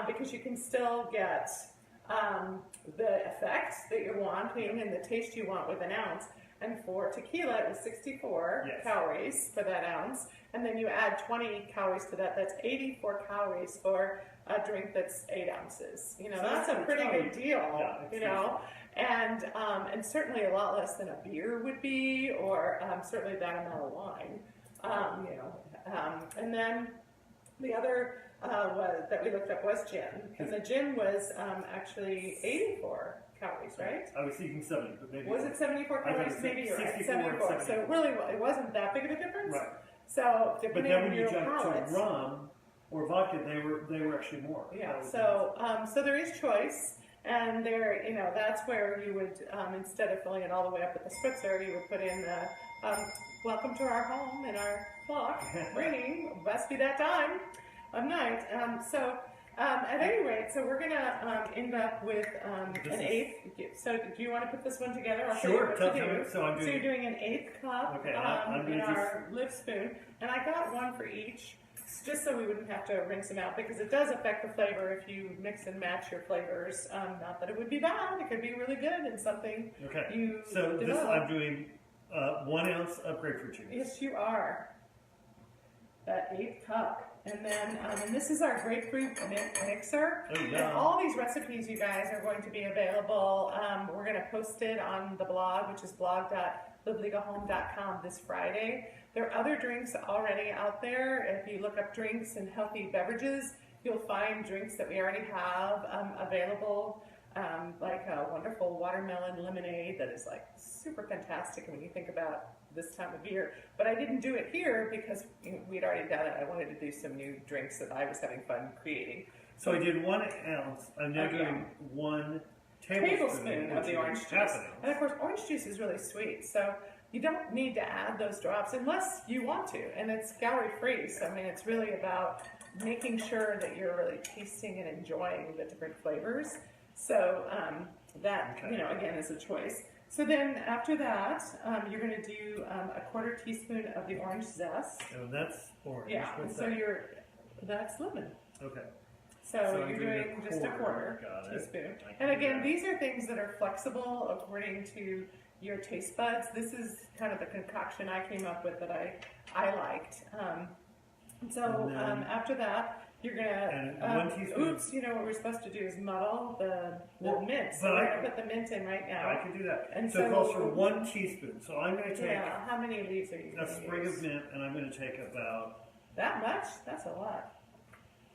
[SPEAKER 2] because you can still get the effect that you're wanting and the taste you want with an ounce. And for tequila, it was 64 calories for that ounce, and then you add 20 calories to that. That's 84 calories for a drink that's 8 ounces. So that's a pretty good deal. And certainly a lot less than a beer would be, or certainly that amount of wine. And then the other that we looked up was gin, and the gin was actually 84 calories, right?
[SPEAKER 1] I was thinking 70, but maybe
[SPEAKER 2] was it 74 calories? Maybe you're right. 74. So really, it wasn't that big of a difference.
[SPEAKER 1] Right.
[SPEAKER 2] So
[SPEAKER 1] but then when you jump to rum or vodka, they were actually more.
[SPEAKER 2] Yeah. So there is choice. And there, that's where you would, instead of filling it all the way up with the spritzer, you would put in the, welcome to our home and our clock ringing, must be that time of night. At any rate, so we're going to end up with an eighth. So do you want to put this one together? I'll
[SPEAKER 1] sure.
[SPEAKER 2] Tell you what to do.
[SPEAKER 1] So
[SPEAKER 2] you're doing an eighth cup in our live spoon. And I got one for each, just so we wouldn't have to rinse them out, because it does affect the flavor if you mix and match your flavors. Not that it would be bad, it could be really good and something you
[SPEAKER 1] So
[SPEAKER 2] develop.
[SPEAKER 1] I'm doing 1 ounce of grapefruit juice.
[SPEAKER 2] Yes, you are. That 8th cup. And then, and this is our grapefruit mixer.
[SPEAKER 1] Oh,
[SPEAKER 2] and
[SPEAKER 1] yeah.
[SPEAKER 2] all these recipes, you guys, are going to be available. We're going to post it on the blog, which is blog.livligahome.com this Friday. There are other drinks already out there. If you look up drinks and healthy beverages, you'll find drinks that we already have available, like a wonderful watermelon lemonade that is like super fantastic when you think about this time of year. But I didn't do it here because we'd already done it. I wanted to do some new drinks that I was having fun creating.
[SPEAKER 1] So I did 1 ounce. I'm now doing 1 tablespoon
[SPEAKER 2] of the orange juice. And of course, orange juice is really sweet. So you don't need to add those drops unless you want to. And it's calorie free. So I mean, it's really about making sure that you're really tasting and enjoying the different flavors. So that, again, is a choice. So then after that, you're going to do a 1/4 teaspoon of the orange zest.
[SPEAKER 1] Oh, that's orange.
[SPEAKER 2] Yeah, and so that's lemon.
[SPEAKER 1] Okay.
[SPEAKER 2] So you're doing just a 1/4 teaspoon. And again, these are things that are flexible according to your taste buds. This is kind of the concoction I came up with that I liked. After that, you're gonna,
[SPEAKER 1] 1 teaspoon.
[SPEAKER 2] what we're supposed to do is muddle the mint. So we're gonna put the mint in right now.
[SPEAKER 1] I can do that.
[SPEAKER 2] And
[SPEAKER 1] so it calls for 1 teaspoon. So I'm gonna take
[SPEAKER 2] how many leaves are you
[SPEAKER 1] a sprig of mint, and I'm gonna take about
[SPEAKER 2] that much? That's a lot.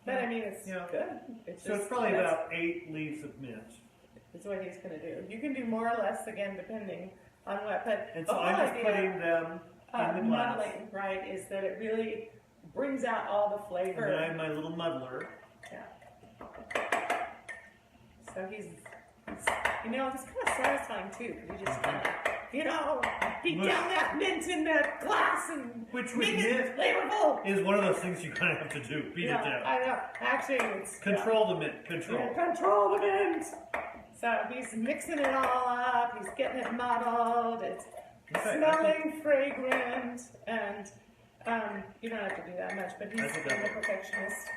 [SPEAKER 2] But I mean, it's good.
[SPEAKER 1] It's probably about 8 leaves of mint.
[SPEAKER 2] Is what he's gonna do. You can do more or less, again, depending on what. But
[SPEAKER 1] and so I'm just putting them in the glass.
[SPEAKER 2] Muddling, right, is that it really brings out all the flavor.
[SPEAKER 1] And I have my little muddler.
[SPEAKER 2] Yeah. So he's it's kind of satisfying too, because you just kind of, beat down that mint in that glass and
[SPEAKER 1] which
[SPEAKER 2] make it flavorful.
[SPEAKER 1] Is one of those things you kind of have to do. Beat it down.
[SPEAKER 2] I know. Actually, it's
[SPEAKER 1] control the mint.
[SPEAKER 2] Control the mint. So he's mixing it all up. He's getting it muddled. It's smelling fragrant, and you don't have to do that much, but he's a perfectionist.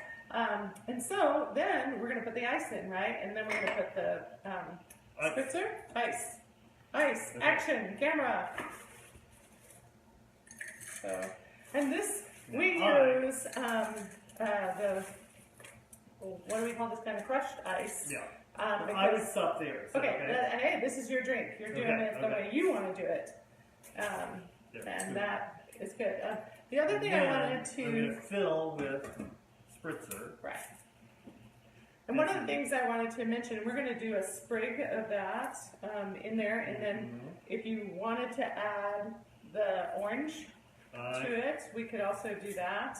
[SPEAKER 2] And so then we're going to put the ice in, right? And then we're going to put the spritzer. Ice. Okay. Action. Camera. So, and this, we use the, what do we call this kind of crushed ice?
[SPEAKER 1] Yeah. I would stop there. So,
[SPEAKER 2] and hey, this is your drink. You're doing it the way you want to do it. And that is good. The other thing I wanted to...
[SPEAKER 1] I'm going to fill with spritzer.
[SPEAKER 2] Right. And one of the things I wanted to mention, we're going to do a sprig of that in there, and then if you wanted to add the orange to it, we could also do that.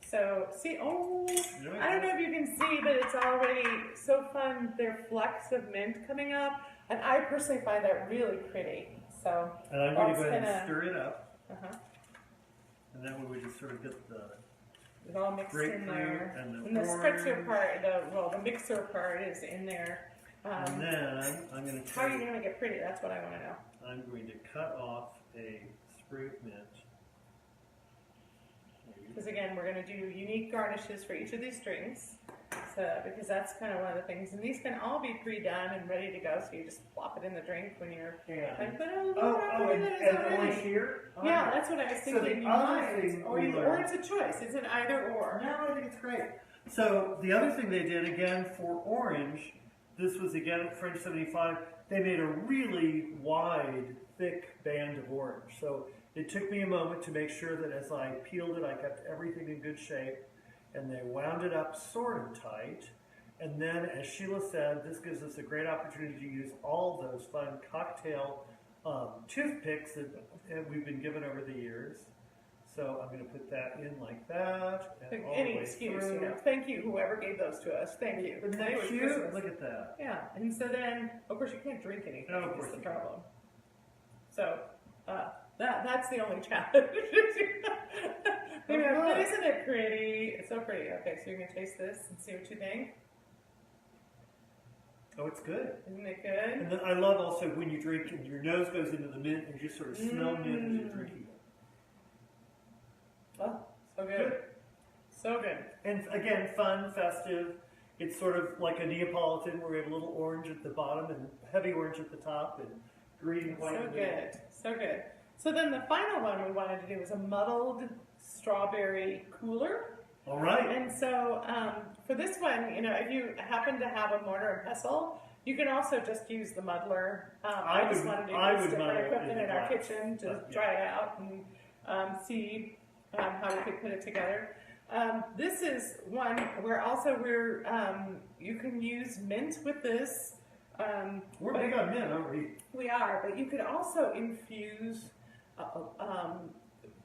[SPEAKER 2] So, see, I don't know if you can see, but it's already so fun. There are flecks of mint coming up, and I personally find that really pretty. So,
[SPEAKER 1] and I'm going to go ahead and stir it up. And that way we just sort of get the
[SPEAKER 2] it all mixed in there.
[SPEAKER 1] And
[SPEAKER 2] the spritzer part, the mixer part is in there.
[SPEAKER 1] And then I'm going to
[SPEAKER 2] how are you going to make it pretty? That's what I want to know.
[SPEAKER 1] I'm going to cut off a sprig of mint.
[SPEAKER 2] Because again, we're going to do unique garnishes for each of these drinks. So, because that's kind of one of the things. And these can all be pre-done and ready to go. So you just plop it in the drink when you're like,
[SPEAKER 1] and orange here?
[SPEAKER 2] Yeah, that's what I was thinking.
[SPEAKER 1] So
[SPEAKER 2] or it's a choice. It's an either or.
[SPEAKER 1] No, I think it's great. So the other thing they did, again, for orange, this was again at French 75, they made a really wide, thick band of orange. So it took me a moment to make sure that as I peeled it, I kept everything in good shape. And they wound it up sort of tight. And then, as Sheila said, this gives us a great opportunity to use all those fun cocktail toothpicks that we've been given over the years. So I'm going to put that in like that. And
[SPEAKER 2] any excuse, you know. Thank you, whoever gave those to us. Thank you.
[SPEAKER 1] Isn't that cute? Look at that.
[SPEAKER 2] Yeah, and so then, of course, you can't drink anything.
[SPEAKER 1] No, of course
[SPEAKER 2] that's the problem. So that's the only challenge. You know, but isn't it pretty? It's so pretty. Okay, so you're going to taste this and see what you think.
[SPEAKER 1] Oh, it's good.
[SPEAKER 2] Isn't it good?
[SPEAKER 1] And then I love also when you drink and your nose goes into the mint and you just sort of smell mint as you're drinking it.
[SPEAKER 2] Oh, so good. So good.
[SPEAKER 1] And again, fun, festive. It's sort of like a Neapolitan where we have a little orange at the bottom and heavy orange at the top and green and white.
[SPEAKER 2] So good. So good. So then the final one we wanted to do was a muddled strawberry cooler.
[SPEAKER 1] All right.
[SPEAKER 2] And so for this one, you know, if you happen to have a mortar and pestle, you can also just use the muddler. I just wanted to use different equipment in our kitchen to try it out and see how we could put it together. This is one where also you can use mint with this.
[SPEAKER 1] We're big on mint, aren't we?
[SPEAKER 2] We are, but you could also infuse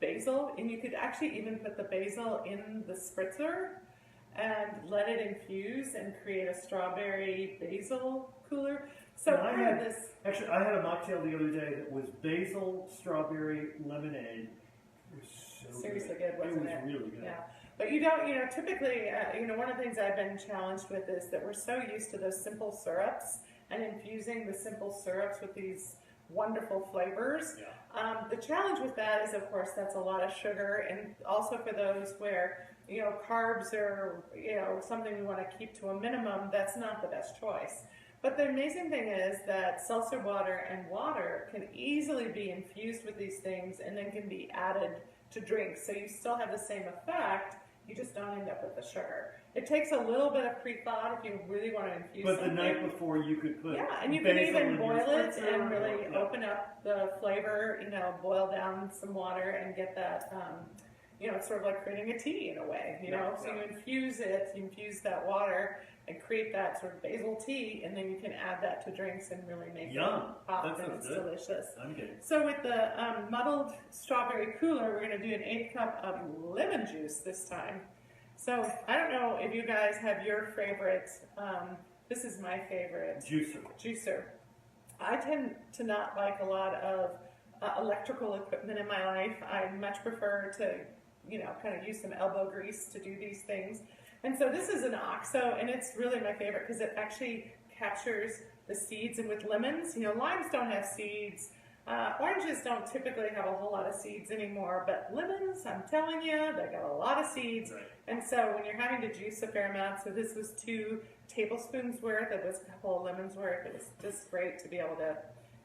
[SPEAKER 2] basil, and you could actually even put the basil in the spritzer and let it infuse and create a strawberry basil cooler. So
[SPEAKER 1] I had a mocktail the other day that was basil strawberry lemonade. It was so
[SPEAKER 2] seriously good, wasn't it?
[SPEAKER 1] It was really good.
[SPEAKER 2] Yeah. But you don't, you know, typically, one of the things I've been challenged with is that we're so used to those simple syrups and infusing the simple syrups with these wonderful flavors.
[SPEAKER 1] Yeah.
[SPEAKER 2] The challenge with that is, of course, that's a lot of sugar, and also for those where, you know, carbs are, you know, something we want to keep to a minimum, that's not the best choice. But the amazing thing is that seltzer water and water can easily be infused with these things and then can be added to drinks. So you still have the same effect, you just don't end up with the sugar. It takes a little bit of pre-thought if you really want to infuse something.
[SPEAKER 1] But the night before you could put
[SPEAKER 2] and you can even boil it and really open up the flavor, you know, boil down some water and get that, you know, it's sort of like creating a tea in a way, you know. So you infuse that water and create that sort of basil tea, and then you can add that to drinks and really make it pop, and it's delicious.
[SPEAKER 1] I'm good.
[SPEAKER 2] So with the muddled strawberry cooler, we're going to do an 1/8 cup of lemon juice this time. So I don't know if you guys have your favorite, this is my favorite. Juicer. I tend to not like a lot of electrical equipment in my life. I much prefer to, you know, kind of use some elbow grease to do these things. And so this is an OXO, and it's really my favorite because it actually captures the seeds. And with lemons, you know, limes don't have seeds. Oranges don't typically have a whole lot of seeds anymore, but lemons, I'm telling you, they got a lot of seeds.
[SPEAKER 1] Right.
[SPEAKER 2] And so when you're having to juice a fair amount, so this was 2 tablespoons worth, it was a couple of lemons worth. It was just great to be able to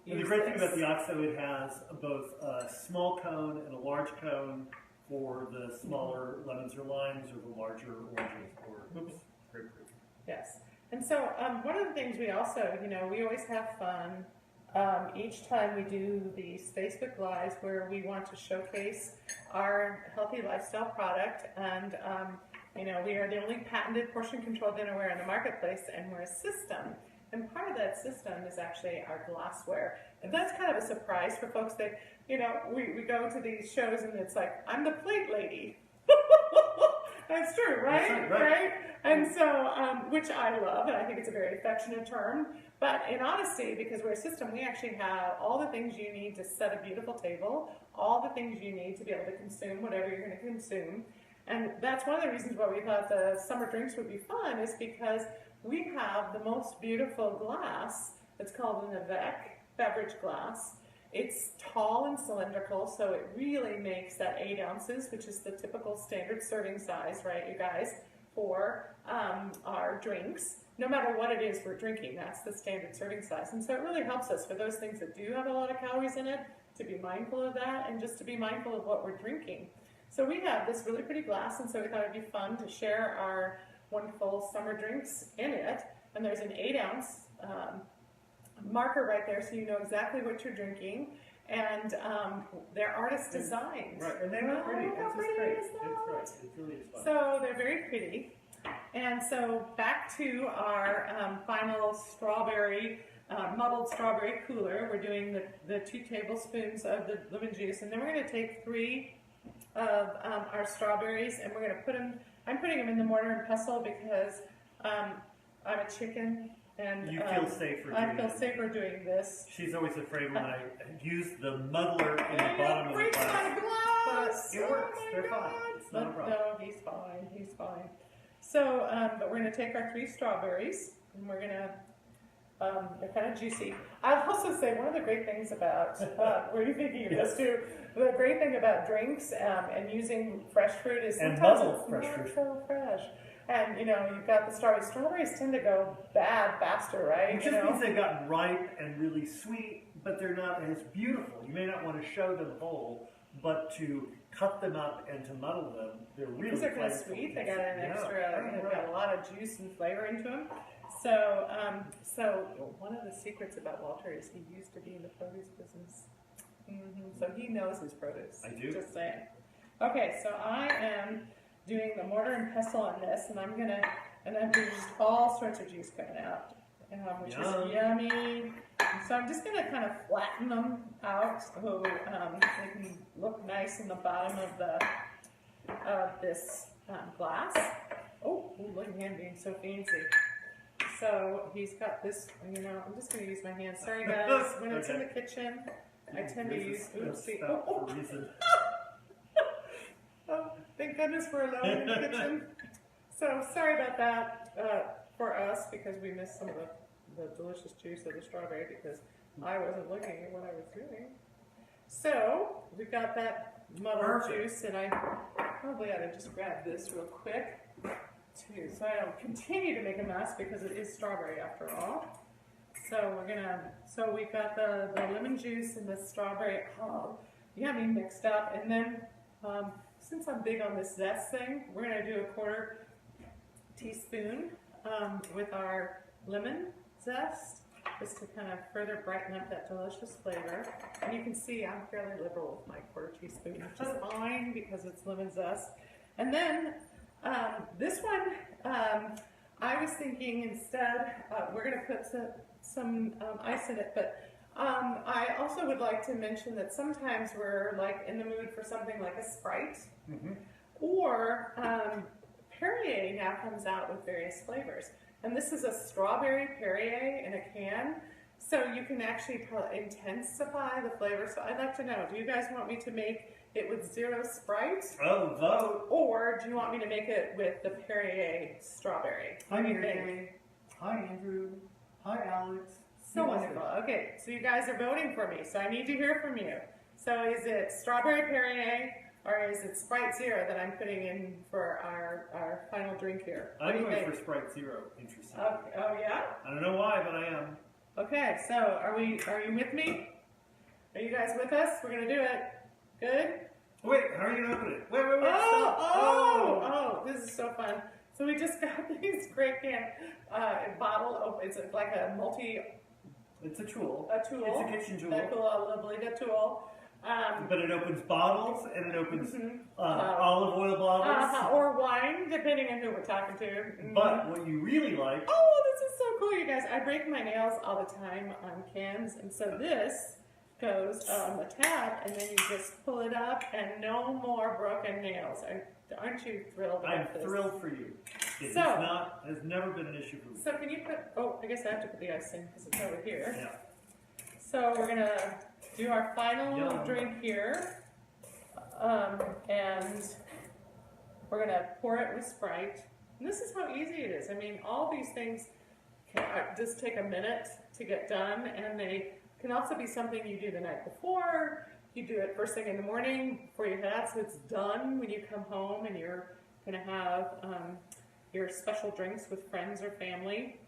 [SPEAKER 2] use
[SPEAKER 1] And the great thing about the OXO, it has both a small cone and a large cone for the smaller lemons or limes, or the larger oranges or grapefruit.
[SPEAKER 2] Yes. And so one of the things we also, you know, we always have fun each time we do these Facebook Lives where we want to showcase our healthy lifestyle product. And You know, we are the only patented portion control dinnerware in the marketplace, and we're a system. And part of that system is actually our glassware. And that's kind of a surprise for folks that, you know, we go to these shows and it's like, I'm the plate lady. That's true, right? Right? And so, which I love, and I think it's a very affectionate term. But in honesty, because we're a system, we actually have all the things you need to set a beautiful table, all the things you need to be able to consume whatever you're going to consume. And that's one of the reasons why we thought the summer drinks would be fun, is because we have the most beautiful glass. It's called an Avec beverage glass. It's tall and cylindrical, so it really makes that 8 ounces, which is the typical standard serving size, right, you guys, for our drinks. No matter what it is we're drinking, that's the standard serving size. And so it really helps us for those things that do have a lot of calories in it, to be mindful of that, and just to be mindful of what we're drinking. So we have this really pretty glass, and so we thought it'd be fun to share our wonderful summer drinks in it. And there's an 8 ounce marker right there, so you know exactly what you're drinking. And they're artist designed.
[SPEAKER 1] Right, and they look pretty.
[SPEAKER 2] How
[SPEAKER 1] It's
[SPEAKER 2] pretty
[SPEAKER 1] just great.
[SPEAKER 2] is that?
[SPEAKER 1] It's right. It really is fun.
[SPEAKER 2] So they're very pretty. And so back to our final strawberry, muddled strawberry cooler. We're doing the 2 tablespoons of the lemon juice, and then we're going to take 3 of our strawberries, and we're going to put them, I'm putting them in the mortar and pestle because I'm a chicken, and
[SPEAKER 1] You feel safer
[SPEAKER 2] I
[SPEAKER 1] doing
[SPEAKER 2] feel
[SPEAKER 1] it.
[SPEAKER 2] safer doing this.
[SPEAKER 1] She's always afraid when I use the muddler in the bottom of the
[SPEAKER 2] Breaks
[SPEAKER 1] glass.
[SPEAKER 2] my glass.
[SPEAKER 1] But it works.
[SPEAKER 2] Oh my
[SPEAKER 1] They're fine.
[SPEAKER 2] God.
[SPEAKER 1] It's not a problem.
[SPEAKER 2] No, he's fine. He's fine. So, but we're going to take our 3 strawberries, and we're going to, they're kind of juicy. I'll also say one of the great things about, were you thinking of this too? The great thing about drinks and using fresh fruit is
[SPEAKER 1] And
[SPEAKER 2] sometimes
[SPEAKER 1] muddled
[SPEAKER 2] it's
[SPEAKER 1] fresh
[SPEAKER 2] not
[SPEAKER 1] fruit.
[SPEAKER 2] so fresh. And, you know, you've got the strawberries. Strawberries tend to go bad faster, right?
[SPEAKER 1] It just means they've gotten ripe and really sweet, but they're not as beautiful. You may not want to show them whole, but to cut them up and to muddle them, they're really
[SPEAKER 2] Because they're kind of
[SPEAKER 1] flavorful.
[SPEAKER 2] sweet. They got an extra,
[SPEAKER 1] Yeah.
[SPEAKER 2] they've got a lot of juice and flavor into them. So, so one of the secrets about Walter is he used to be in the produce business. So he knows his produce.
[SPEAKER 1] I do.
[SPEAKER 2] Just saying. Okay, so I am doing the mortar and pestle on this, and I'm gonna, and then there's just all sorts of juice coming out, which is yummy. So I'm just gonna kind of flatten them out so they can look nice in the bottom of this glass. Oh, look at him being so fancy. So he's got this, you know, I'm just going to use my hands. Sorry guys, when it's in the kitchen, I tend to use, oopsie.
[SPEAKER 1] For a reason.
[SPEAKER 2] Oh, thank goodness we're alone in the kitchen. So sorry about that for us, because we missed some of the delicious juice of the strawberry because I wasn't looking at what I was doing. So we've got that muddled juice, and I probably ought to just grab this real quick too, so I don't continue to make a mess because it is strawberry after all. So we're gonna, so we've got the lemon juice and the strawberry, yummy, mixed up, and then since I'm big on this zest thing, we're gonna do a 1/4 teaspoon with our lemon zest, just to kind of further brighten up that delicious flavor. And you can see I'm fairly liberal with my 1/4 teaspoon, which is fine because it's lemon zest. And then this one, I was thinking instead, we're going to put some ice in it, but I also would like to mention that sometimes we're like in the mood for something like a Sprite, or Perrier now comes out with various flavors. And this is a strawberry Perrier in a can, so you can actually intensify the flavor. So I'd like to know, do you guys want me to make it with 0 Sprite?
[SPEAKER 1] Oh, vote.
[SPEAKER 2] Or do you want me to make it with the Perrier strawberry?
[SPEAKER 1] Hi, Mary. Hi, Andrew. Hi, Alex.
[SPEAKER 2] So wonderful. Okay, so you guys are voting for me, so I need to hear from you. So is it strawberry Perrier, or is it Sprite 0 that I'm putting in for our final drink here? What
[SPEAKER 1] I'm
[SPEAKER 2] do you
[SPEAKER 1] going
[SPEAKER 2] think?
[SPEAKER 1] for Sprite 0. Interesting.
[SPEAKER 2] Oh yeah?
[SPEAKER 1] I don't know why, but I am.
[SPEAKER 2] Okay, so are you with me? Are you guys with us? We're gonna do it. Good?
[SPEAKER 1] Wait, how are you going to open it? Wait, stop.
[SPEAKER 2] Oh, this is so fun. So we just got these great bottle, it's like a
[SPEAKER 1] It's a tool.
[SPEAKER 2] a tool.
[SPEAKER 1] It's a kitchen tool.
[SPEAKER 2] A Livliga tool.
[SPEAKER 1] But it opens bottles and it opens olive oil bottles.
[SPEAKER 2] Or wine, depending on who we're talking to.
[SPEAKER 1] But what you really like...
[SPEAKER 2] Oh, this is so cool, you guys. I break my nails all the time on cans, and so this goes on the tab, and then you just pull it up, and no more broken nails. Aren't you thrilled about this?
[SPEAKER 1] I'm thrilled for you. It has never been an issue for me.
[SPEAKER 2] So can you put... Oh, I guess I have to put the ice in because it's over here.
[SPEAKER 1] Yeah.
[SPEAKER 2] So we're going to do our final drink here, and we're going to pour it with Sprite. And this is how easy it is. I mean, all these things can just take a minute to get done, and they can also be something you do the night before. You do it first thing in the morning before you head out, so it's done when you come home and you're going to have your special drinks with friends or family.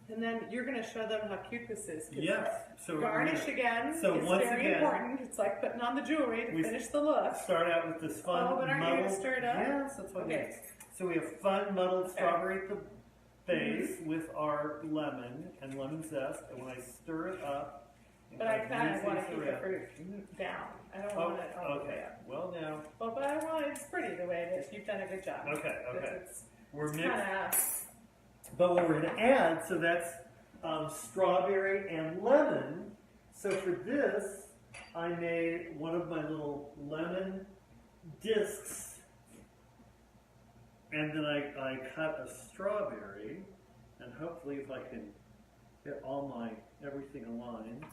[SPEAKER 2] And then you're going to show them how cute this is.
[SPEAKER 1] Yes. So
[SPEAKER 2] garnish again.
[SPEAKER 1] So
[SPEAKER 2] it's
[SPEAKER 1] once
[SPEAKER 2] very
[SPEAKER 1] again,
[SPEAKER 2] important. It's like putting on the jewelry to finish the look.
[SPEAKER 1] Start out with this fun
[SPEAKER 2] but aren't you going to stir it up?
[SPEAKER 1] Yes, that's what it is. So we have fun muddled strawberry at the base with our lemon and lemon zest. And when I stir it up,
[SPEAKER 2] but I kind of want to keep the fruit down. I don't want it all the way up.
[SPEAKER 1] Well, now.
[SPEAKER 2] Well, but I want it's pretty the way it is. You've done a good job.
[SPEAKER 1] Okay. We're mixed.
[SPEAKER 2] Kinda,
[SPEAKER 1] but what we're going to add, so that's strawberry and lemon. So for this, I made one of my little lemon discs, and then I cut a strawberry, and hopefully if I can get everything aligned,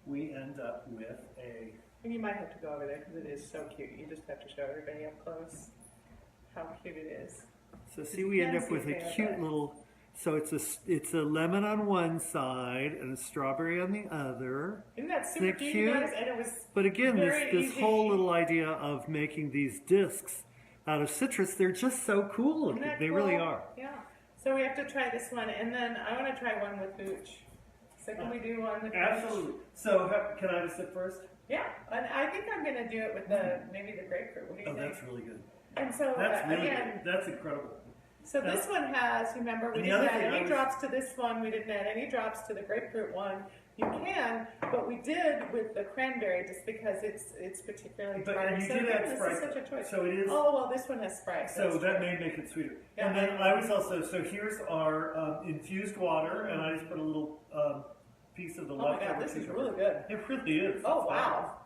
[SPEAKER 1] we end up with a...
[SPEAKER 2] And you might have to go over there because it is so cute. You just have to show everybody up close how cute it is.
[SPEAKER 1] So see, we end up with a cute little... So it's a lemon on one side and a strawberry on the other.
[SPEAKER 2] Isn't that super cute, you guys? And it was
[SPEAKER 1] but again, this whole little idea of making these discs out of citrus, they're just so cool looking. They really are.
[SPEAKER 2] Yeah. So we have to try this one, and then I want to try one with hooch. So can we do one with
[SPEAKER 1] absolutely. So can I have a sip first?
[SPEAKER 2] Yeah, and I think I'm going to do it with maybe the grapefruit. What do you think?
[SPEAKER 1] That's really good.
[SPEAKER 2] And so
[SPEAKER 1] that's really good. That's incredible.
[SPEAKER 2] So this one has, remember, we didn't add any drops to this one. We didn't add any drops to the grapefruit one. You can, but we did with the cranberry just because it's particularly dry.
[SPEAKER 1] And you did add Sprite.
[SPEAKER 2] This is such a choice.
[SPEAKER 1] So it is.
[SPEAKER 2] Oh, well, this one has Sprite.
[SPEAKER 1] So that may make it sweeter. Yeah, and then I was also, so here's our infused water, and I just put a little piece of the leftover.
[SPEAKER 2] Oh my God, this is really good.
[SPEAKER 1] It really is.
[SPEAKER 2] Oh, wow.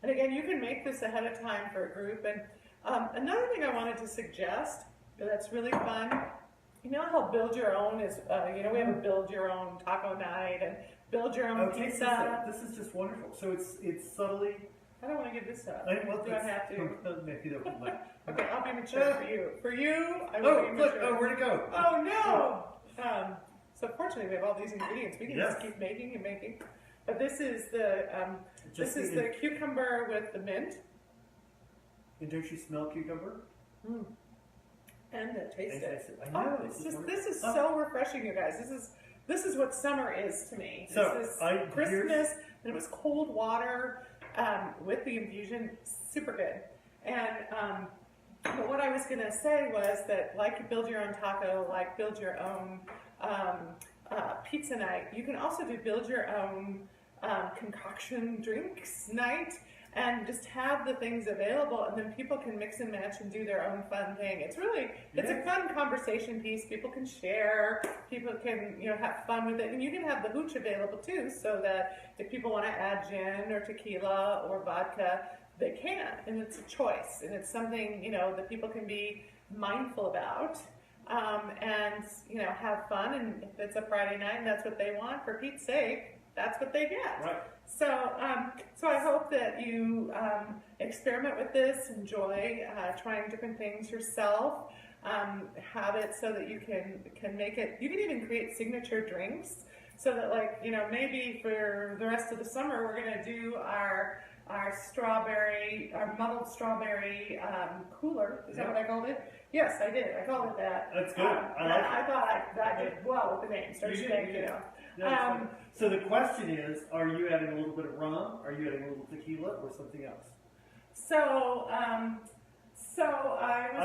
[SPEAKER 2] And again, you can make this ahead of time for a group. And another thing I wanted to suggest that's really fun. You know how build your own is, we have a build your own taco night and build your own pizza.
[SPEAKER 1] This is just wonderful. So it's subtly.
[SPEAKER 2] I don't want to give this up.
[SPEAKER 1] Do
[SPEAKER 2] I have to?
[SPEAKER 1] Maybe that would like.
[SPEAKER 2] Okay, I'll be mature for you. For you, I will be mature.
[SPEAKER 1] Oh, where'd it go?
[SPEAKER 2] Oh no! So fortunately, we have all these ingredients. We can just keep making and making. But this is the the cucumber with the mint.
[SPEAKER 1] And don't you smell cucumber?
[SPEAKER 2] Mm. And taste it.
[SPEAKER 1] I know.
[SPEAKER 2] This is so refreshing, you guys. This is what summer is to me.
[SPEAKER 1] So
[SPEAKER 2] this is Christmas, and it was cold water with the infusion, super good. And but what I was going to say was that, like you build your own taco, like build your own pizza night, you can also do build your own concoction drinks night. And just have the things available, and then people can mix and match and do their own fun thing. It's really, it's a fun conversation piece. People can share, people can, have fun with it. And you can have the hooch available too, so that if people want to add gin or tequila or vodka, they can. And it's a choice, and it's something, that people can be mindful about. And, have fun. And if it's a Friday night and that's what they want, for Pete's sake, that's what they get.
[SPEAKER 1] Right.
[SPEAKER 2] So I hope that you experiment with this, enjoy trying different things yourself, have it so that you can make it. You can even create signature drinks, so that maybe for the rest of the summer we're going to do our muddled strawberry cooler. Is that what I called it? Yes, I did. I called it that.
[SPEAKER 1] That's good.
[SPEAKER 2] I thought I did well with the names. Don't you think?
[SPEAKER 1] So the question is, are you adding a little bit of rum? Are you adding a little tequila or something else?
[SPEAKER 2] I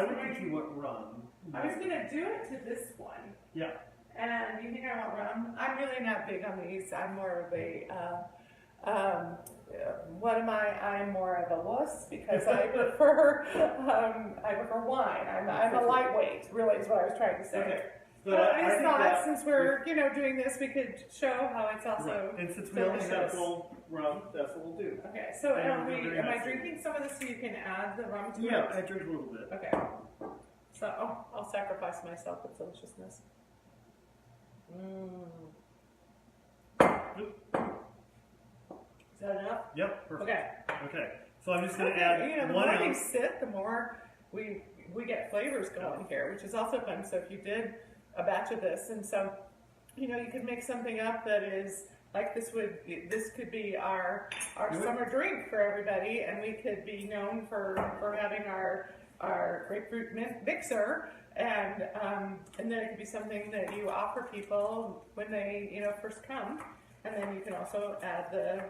[SPEAKER 1] would think you want rum.
[SPEAKER 2] I was going to do it to this one.
[SPEAKER 1] Yeah.
[SPEAKER 2] And you think I want rum? I'm really not big on these. I'm more of a What am I? I'm more of a wuss because I prefer wine. I'm a lightweight, really, is what I was trying to say.
[SPEAKER 1] Okay.
[SPEAKER 2] But I just thought,
[SPEAKER 1] that
[SPEAKER 2] since we're doing this, we could show how it's also
[SPEAKER 1] right. And since we only have
[SPEAKER 2] delicious.
[SPEAKER 1] full rum, that's what we'll do.
[SPEAKER 2] Okay, so
[SPEAKER 1] And
[SPEAKER 2] am
[SPEAKER 1] very
[SPEAKER 2] I
[SPEAKER 1] nice.
[SPEAKER 2] drinking some of this so you can add the rum to it?
[SPEAKER 1] Yeah, I drink a little bit.
[SPEAKER 2] Okay. So I'll sacrifice myself with deliciousness. Is that enough?
[SPEAKER 1] Yep, perfect.
[SPEAKER 2] Okay.
[SPEAKER 1] Okay, so I'm just going to add
[SPEAKER 2] the
[SPEAKER 1] 1
[SPEAKER 2] more
[SPEAKER 1] ounce.
[SPEAKER 2] we sit, the more we get flavors going here, which is also fun. So if you did a batch of this, and so you could make something up that is like this could be our summer drink for everybody, and we could be known for having our grapefruit mixer, and then it could be something that you offer people when they first come. And then you can also add the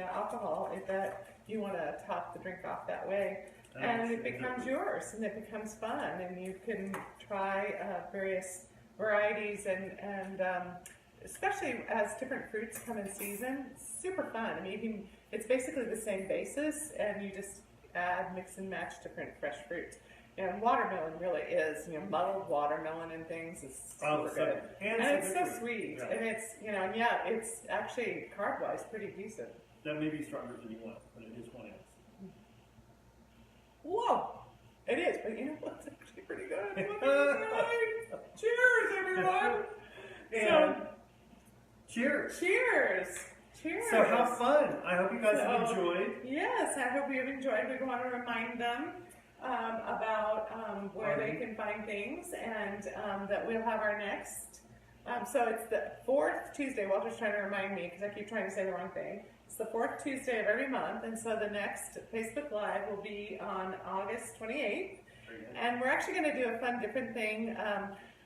[SPEAKER 2] alcohol if that you want to top the drink off that way. And it becomes yours, and it becomes fun, and you can try various varieties, and especially as different fruits come in season, it's super fun. I mean, it's basically the same basis, and you just mix and match different fresh fruits. And watermelon really is, muddled watermelon and things is super good. And it's so sweet. Yeah. And it's, it's actually carb-wise pretty decent.
[SPEAKER 1] That may be stronger than you want, but it is 1 ounce.
[SPEAKER 2] Whoa! It is, but it's actually pretty good. Cheers, everyone!
[SPEAKER 1] And cheers!
[SPEAKER 2] Cheers! Cheers!
[SPEAKER 1] So have fun. I hope you guys have enjoyed.
[SPEAKER 2] Yes, I hope you have enjoyed. We want to remind them about where they can find things, and that we'll have our next. So it's the 4th Tuesday. Walter's trying to remind me because I keep trying to say the wrong thing. It's the 4th Tuesday of every month, and so the next Facebook Live will be on August 28th. And we're actually going to do a fun, different thing.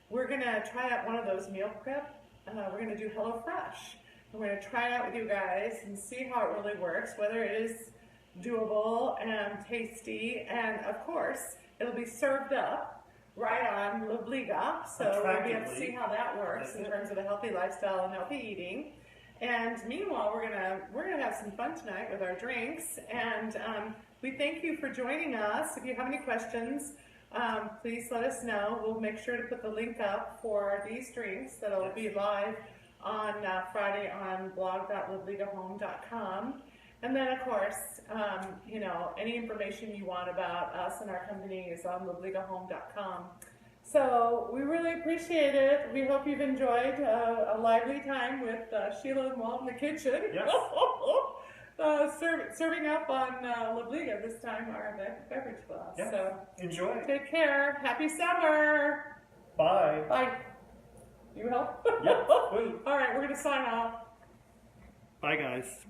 [SPEAKER 2] We're going to try out one of those meal prep. We're going to do HelloFresh. We're going to try it out with you guys and see how it really works, whether it is doable and tasty, and of course it'll be served up right on Livliga, so we'll be able to see how that works in terms of a healthy lifestyle and healthy eating. And meanwhile, we're gonna have some fun tonight with our drinks, and we thank you for joining us. If you have any questions, please let us know. We'll make sure to put the link up for these drinks that'll be live on Friday on blog.livligahome.com. And then, of course, any information you want about us and our company is on livligahome.com. So we really appreciate it. We hope you've enjoyed a lively time with Sheila and Walt in the kitchen.
[SPEAKER 1] Yes.
[SPEAKER 2] Serving up on Livliga this time, our beverage glass.
[SPEAKER 1] Yes.
[SPEAKER 2] So
[SPEAKER 1] enjoy.
[SPEAKER 2] Take care. Happy summer.
[SPEAKER 1] Bye.
[SPEAKER 2] Bye. You help?
[SPEAKER 1] Yeah.
[SPEAKER 2] All right, we're going to sign off.
[SPEAKER 1] Bye, guys.